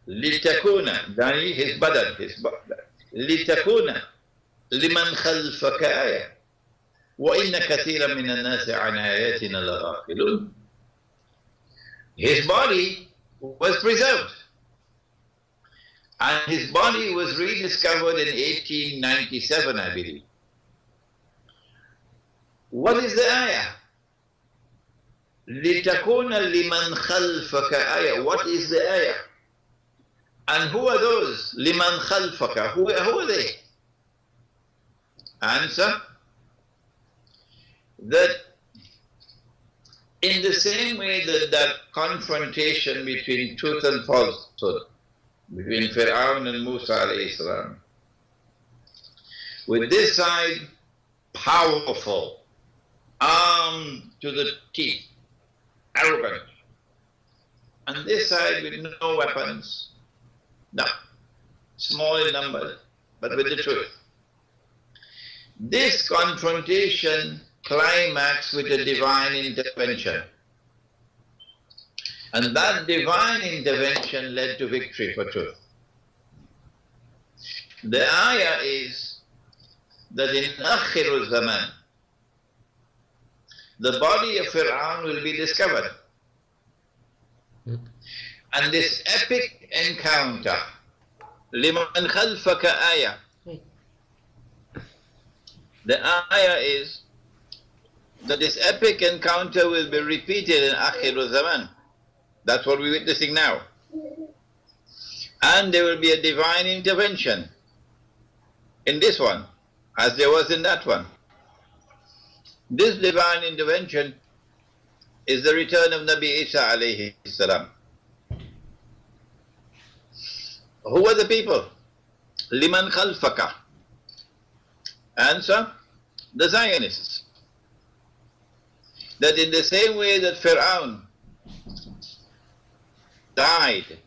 [SPEAKER 1] لتكون يعني his بدن لتكون لمن خلفك آية وإن كثيرا من الناس عن آياتنا لغافلون. His body was preserved and his body was rediscovered in 1897, I believe. What is the ayah? لِتَكُونَ لِمَنْ خَلْفَكَ آيَةً. What is the ayah? And who are those? لِمَنْ خَلْفَكَ. Who are they? Answer, that in the same way that confrontation between truth and falsehood, between Fir'aun and Musa alayhi salam, with this side powerful, armed to the teeth, arrogant, and this side with no weapons, no, small in number, but with the truth. This confrontation climax with a divine intervention. And that divine intervention led to victory for truth. The ayah is that in Akhirul Zaman, the body of Fir'aun will be discovered. And this epic encounter, liman khalfaka ayah, the ayah is that this epic encounter will be repeated in Akhirul Zaman. That's what we're witnessing now. And there will be a divine intervention in this one, as there was in that one. This divine intervention is the return of Nabi Isa alayhi salam. Who are the people? Liman khalfaka. Answer, the Zionists. That in the same way that Fir'aun died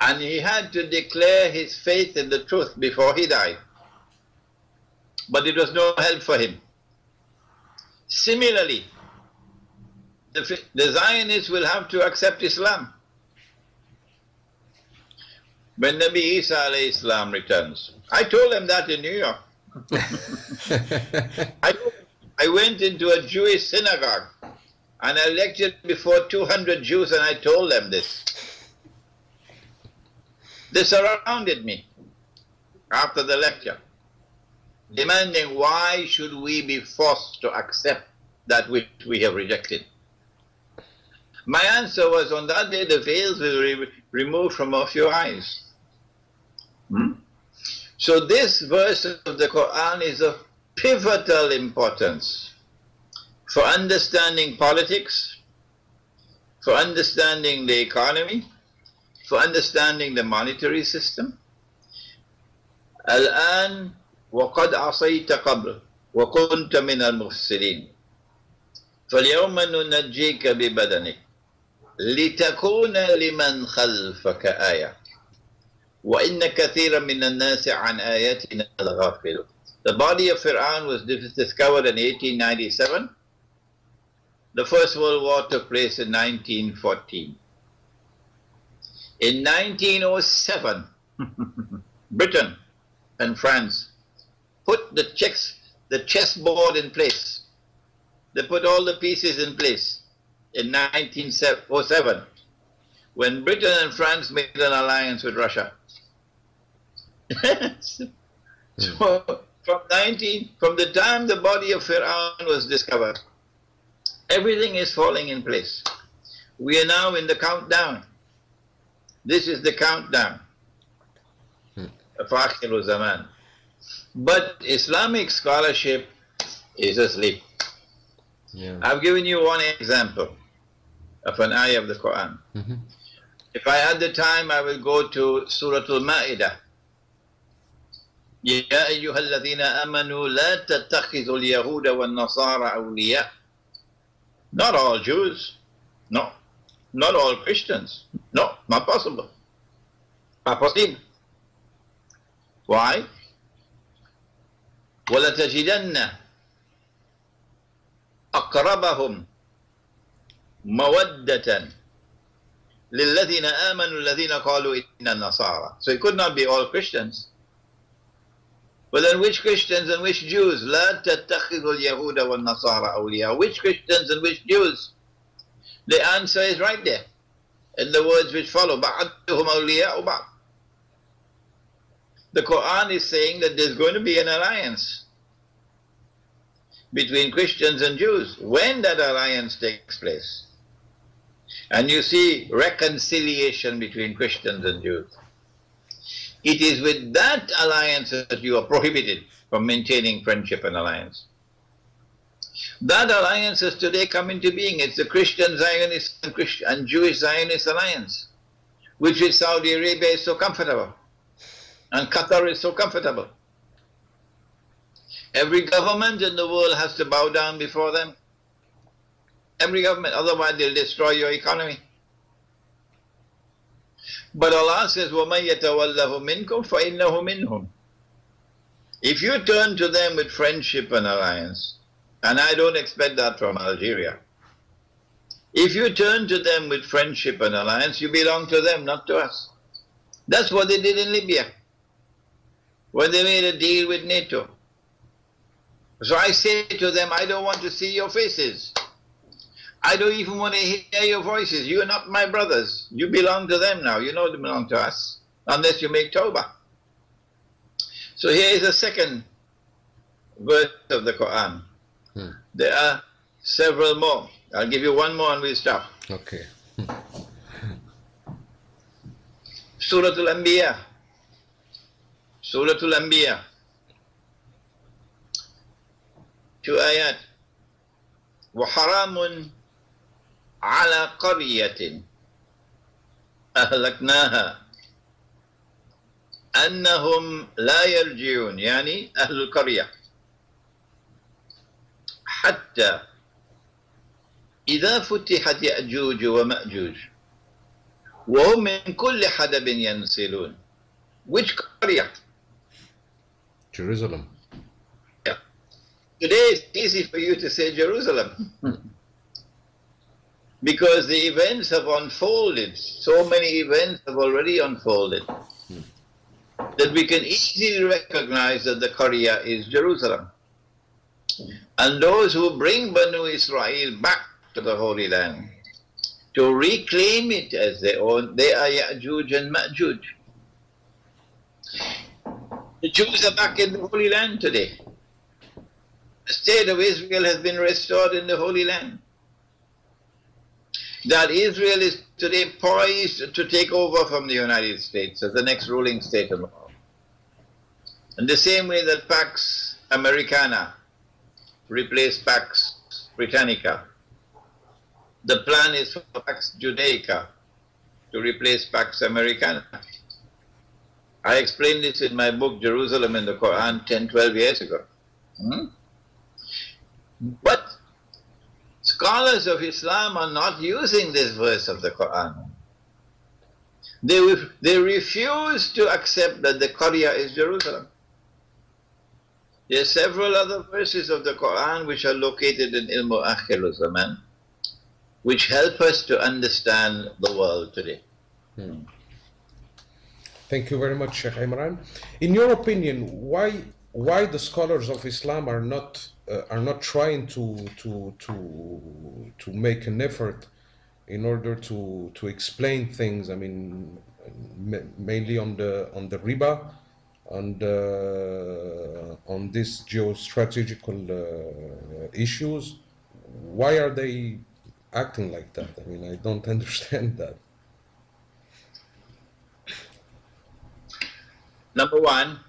[SPEAKER 1] and he had to declare his faith in the truth before he died, but it was no help for him. Similarly, the Zionists will have to accept Islam. When Nabi Isa alayhi salam returns, I told them that in New York. I went into a Jewish synagogue and I lectured before 200 Jews and I told them this. They surrounded me after the lecture, demanding why should we be forced to accept that which we have rejected. My answer was, on that day the veils will be removed from off your eyes. So this verse of the Quran is of pivotal importance for understanding politics, for understanding the economy, for understanding the monetary system. الآن وقد عصيت قبل وكنت من المفسدين فاليوم ننجيك ببدنك لتكون لمن خلفك آية وإن كثيرا من الناس عن آياتنا لغافلون. The body of Fir'aun was discovered in 1897. The First World War took place in 1914. In 1907, Britain and France put the chessboard in place. They put all the pieces in place in 1907 when Britain and France made an alliance with Russia. So from the time the body of Fir'aun was discovered, everything is falling in place. We are now in the countdown. This is the countdown of Akhirul Zaman. But Islamic scholarship is asleep.
[SPEAKER 2] Yeah.
[SPEAKER 1] I've given you one example of an ayah of the Quran. If I had the time, I will go to Surah Al-Ma'idah. يا أيها الذين آمنوا لا تتخذوا اليهود والنصارى أولياء. Not all Jews. No. Not all Christians. No, not possible. Not possible. Why? وَلَتَجِدَنَّ أَقْرَبَهُمْ مَوَدَّةً لِلَّذِينَ آمَنُوا الَّذِينَ قَالُوا إِنَّ النَّصَارَى. So it could not be all Christians. But then which Christians and which Jews? لَا تَتَّخِذُوا الْيَهُودَ وَالنَّصَارَى أَوْلِيَاءَ. Which Christians and which Jews? The answer is right there in the words which follow. بَعْدُهُمْ أَوْلِيَاءُ بَعْضٍ. The Quran is saying that there's going to be an alliance between Christians and Jews. When that alliance takes place, and you see reconciliation between Christians and Jews, it is with that alliance that you are prohibited from maintaining friendship and alliance. That alliance has today come into being. It's the Christian Zionist and Jewish Zionist alliance, which with Saudi Arabia is so comfortable, and Qatar is so comfortable. Every government in the world has to bow down before them. Every government, otherwise they'll destroy your economy. But Allah says, وَمَنْ يَتَوَلَّهُ مِنْكُمْ فَإِنَّهُ مِنْهُمْ. If you turn to them with friendship and alliance, and I don't expect that from Algeria, if you turn to them with friendship and alliance, you belong to them, not to us. That's what they did in Libya, when they made a deal with NATO. So I say to them, I don't want to see your faces. I don't even want to hear your voices. You are not my brothers. You belong to them now. You know they belong to us, unless you make tawbah. So here is a second verse of the Quran. There are several more. I'll give you one more and we'll stop.
[SPEAKER 2] Okay.
[SPEAKER 1] Surah Al-Anbiya. Surah Al-Anbiya. 2 ayat. وَحَرَامٌ عَلَى قَرْيَةٍ أَهْلَكْنَاهَا أنهم لا يرجعون يعني أهل القرية حتى إذا فتحت يأجوج ومأجوج وهم من كل حدب ينسلون. Which قرية?
[SPEAKER 2] Jerusalem.
[SPEAKER 1] Yeah. Today it's easy for you to say Jerusalem because the events have unfolded. So many events have already unfolded that we can easily recognize that the Qaryah is Jerusalem. And those who bring Banu Israel back to the Holy Land to reclaim it as their own, they are Ya'juj and Ma'juj. The Jews are back in the Holy Land today. The state of Israel has been restored in the Holy Land. That Israel is today poised to take over from the United States as the next ruling state in the world. In the same way that Pax Americana replaced Pax Britannica, the plan is for Pax Judaica to replace Pax Americana. I explained this in my book, Jerusalem in the Quran, 10-12 years ago. But scholars of Islam are not using this verse of the Quran. They refuse to accept that the Qaryah is Jerusalem. There are several other verses of the Quran which are located in Ilmu Akhir Zaman, which help us to understand the world today.
[SPEAKER 2] Thank you very much, Sheikh Imran. In your opinion, why the scholars of Islam are not trying to make an effort in order to explain things? I mean, mainly on the riba and on these geostrategical issues. Why are they acting like that? I mean, I don't understand that.
[SPEAKER 1] Number one,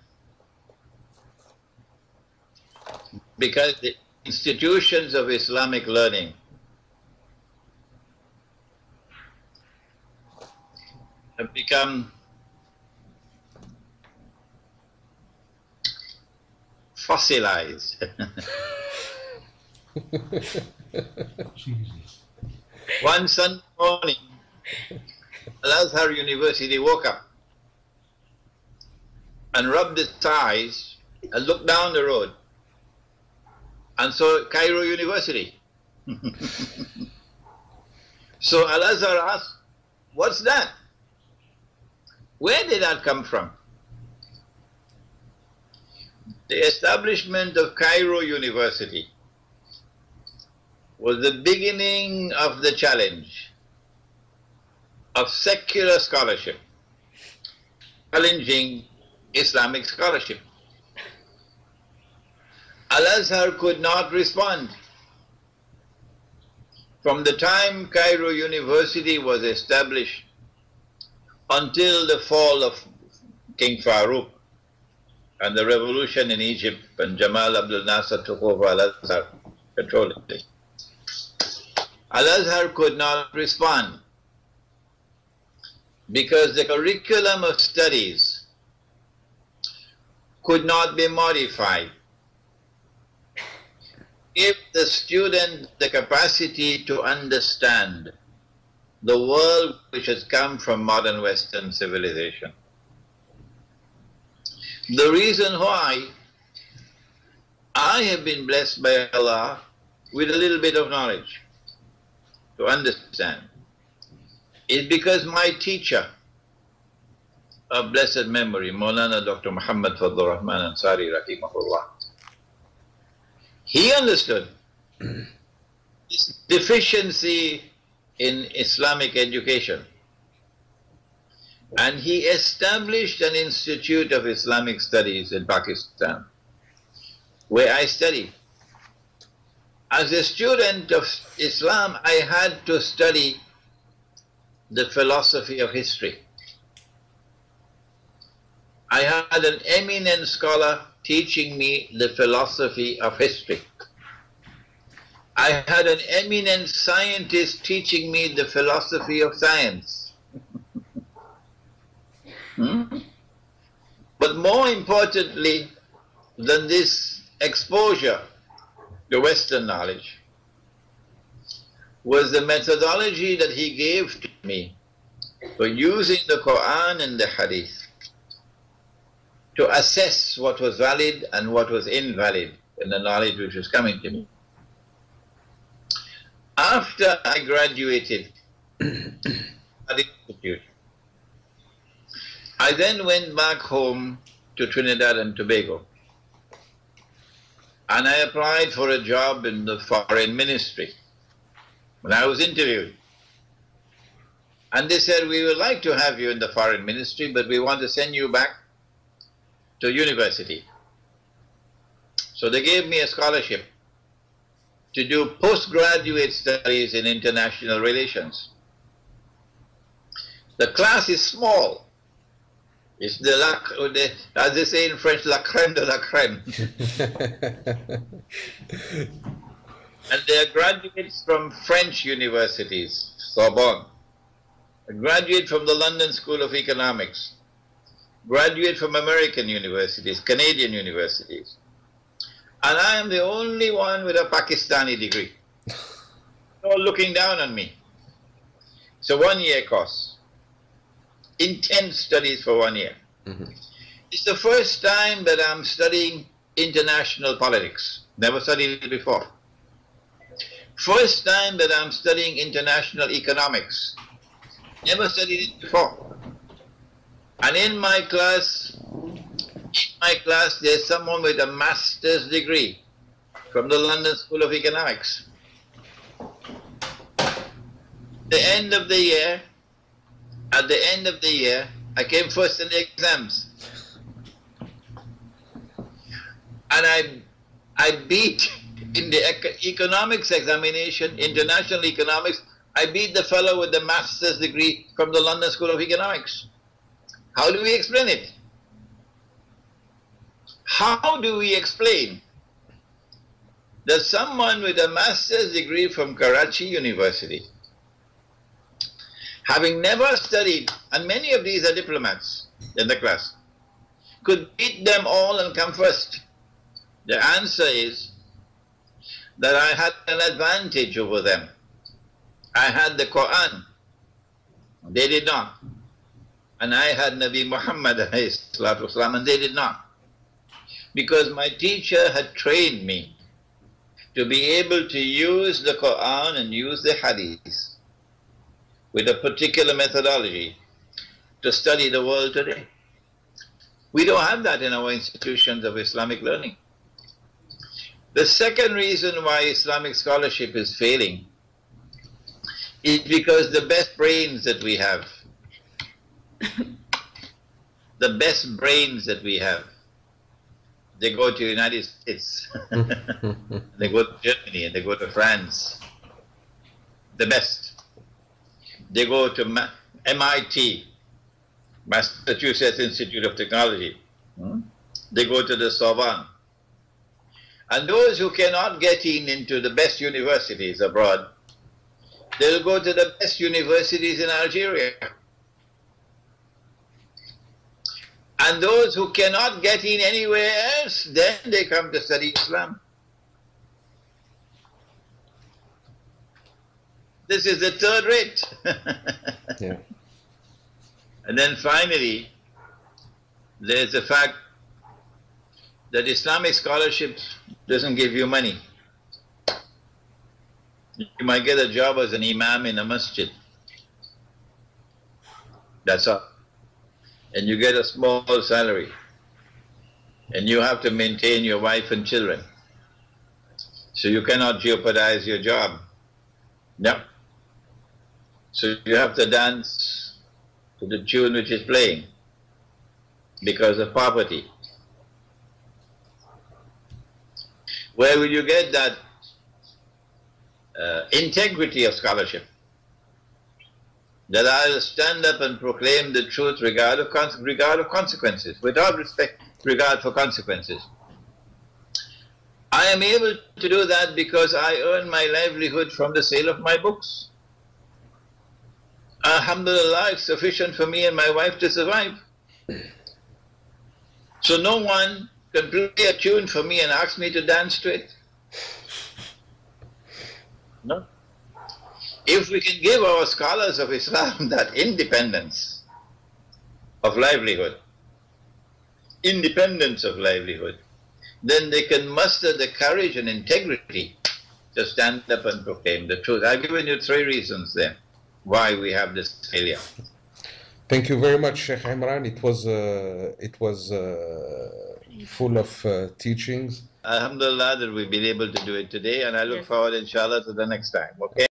[SPEAKER 1] because the institutions of Islamic learning have become fossilized. One Sunday morning, Al-Azhar University woke up and rubbed its eyes and looked down the road and saw Cairo University. So Al-Azhar asked, what's that? Where did that come from? The establishment of Cairo University was the beginning of the challenge of secular scholarship, challenging Islamic scholarship. Al-Azhar could not respond. From the time Cairo University was established until the fall of King Farouk and the revolution in Egypt when Jamal Abdel Nasser took over Al-Azhar, controlling it, Al-Azhar could not respond because the curriculum of studies could not be modified. Give the student the capacity to understand the world which has come from modern Western civilization. The reason why I have been blessed by Allah with a little bit of knowledge to understand is because my teacher of blessed memory, Maulana Dr. Muhammad Fadlur Rahman Ansari Rahimahullah, he understood this deficiency in Islamic education, and he established an Institute of Islamic Studies in Pakistan, where I studied. As a student of Islam, I had to study the philosophy of history. I had an eminent scholar teaching me the philosophy of history. I had an eminent scientist teaching me the philosophy of science. But more importantly than this exposure to Western knowledge was the methodology that he gave to me for using the Quran and the Hadith to assess what was valid and what was invalid in the knowledge which was coming to me. After I graduated at the institute, I then went back home to Trinidad and Tobago, and I applied for a job in the foreign ministry. When I was interviewed, and they said, we would like to have you in the foreign ministry, but we want to send you back to university. So they gave me a scholarship to do postgraduate studies in international relations. The class is small. It's as they say in French, la crème de la crème. And they are graduates from French universities, Sorbonne, a graduate from the London School of Economics, graduate from American universities, Canadian universities. And I am the only one with a Pakistani degree. They're all looking down on me. It's a one-year course. Intense studies for 1 year. It's the first time that I'm studying international politics. Never studied it before. First time that I'm studying international economics. Never studied it before. And in my class, there's someone with a master's degree from the London School of Economics. The end of the year, at the end of the year, I came first in the exams. And I beat in the economics examination, international economics, I beat the fellow with the master's degree from the London School of Economics. How do we explain it? How do we explain that someone with a master's degree from Karachi University, having never studied, and many of these are diplomats in the class, could beat them all and come first? The answer is that I had an advantage over them. I had the Quran. They did not. And I had Nabi Muhammad and they did not. Because my teacher had trained me to be able to use the Quran and use the Hadith with a particular methodology to study the world today. We don't have that in our institutions of Islamic learning. The second reason why Islamic scholarship is failing is because the best brains that we have, the best brains that we have, they go to the United States, they go to Germany, and they go to France, the best. They go to MIT, Massachusetts Institute of Technology. They go to the Sorbonne. And those who cannot get into the best universities abroad, they'll go to the best universities in Algeria. And those who cannot get in anywhere else, then they come to study Islam. This is the third rate.
[SPEAKER 2] Yeah.
[SPEAKER 1] And then finally, there's the fact that Islamic scholarship doesn't give you money. You might get a job as an imam in a masjid. That's all. And you get a small salary. And you have to maintain your wife and children. So you cannot jeopardize your job. No. So you have to dance to the tune which is playing because of poverty. Where will you get that integrity of scholarship? That I'll stand up and proclaim the truth regard of consequences, without regard for consequences. I am able to do that because I earn my livelihood from the sale of my books. Alhamdulillah, it's sufficient for me and my wife to survive. So no one can play a tune for me and ask me to dance to it. No. If we can give our scholars of Islam that independence of livelihood, then they can muster the courage and integrity to stand up and proclaim the truth. I've given you 3 reasons there why we have this failure.
[SPEAKER 2] Thank you very much, Sheikh Imran. It was full of teachings.
[SPEAKER 1] Alhamdulillah that we've been able to do it today, and I look forward, inshallah, to the next time. Okay.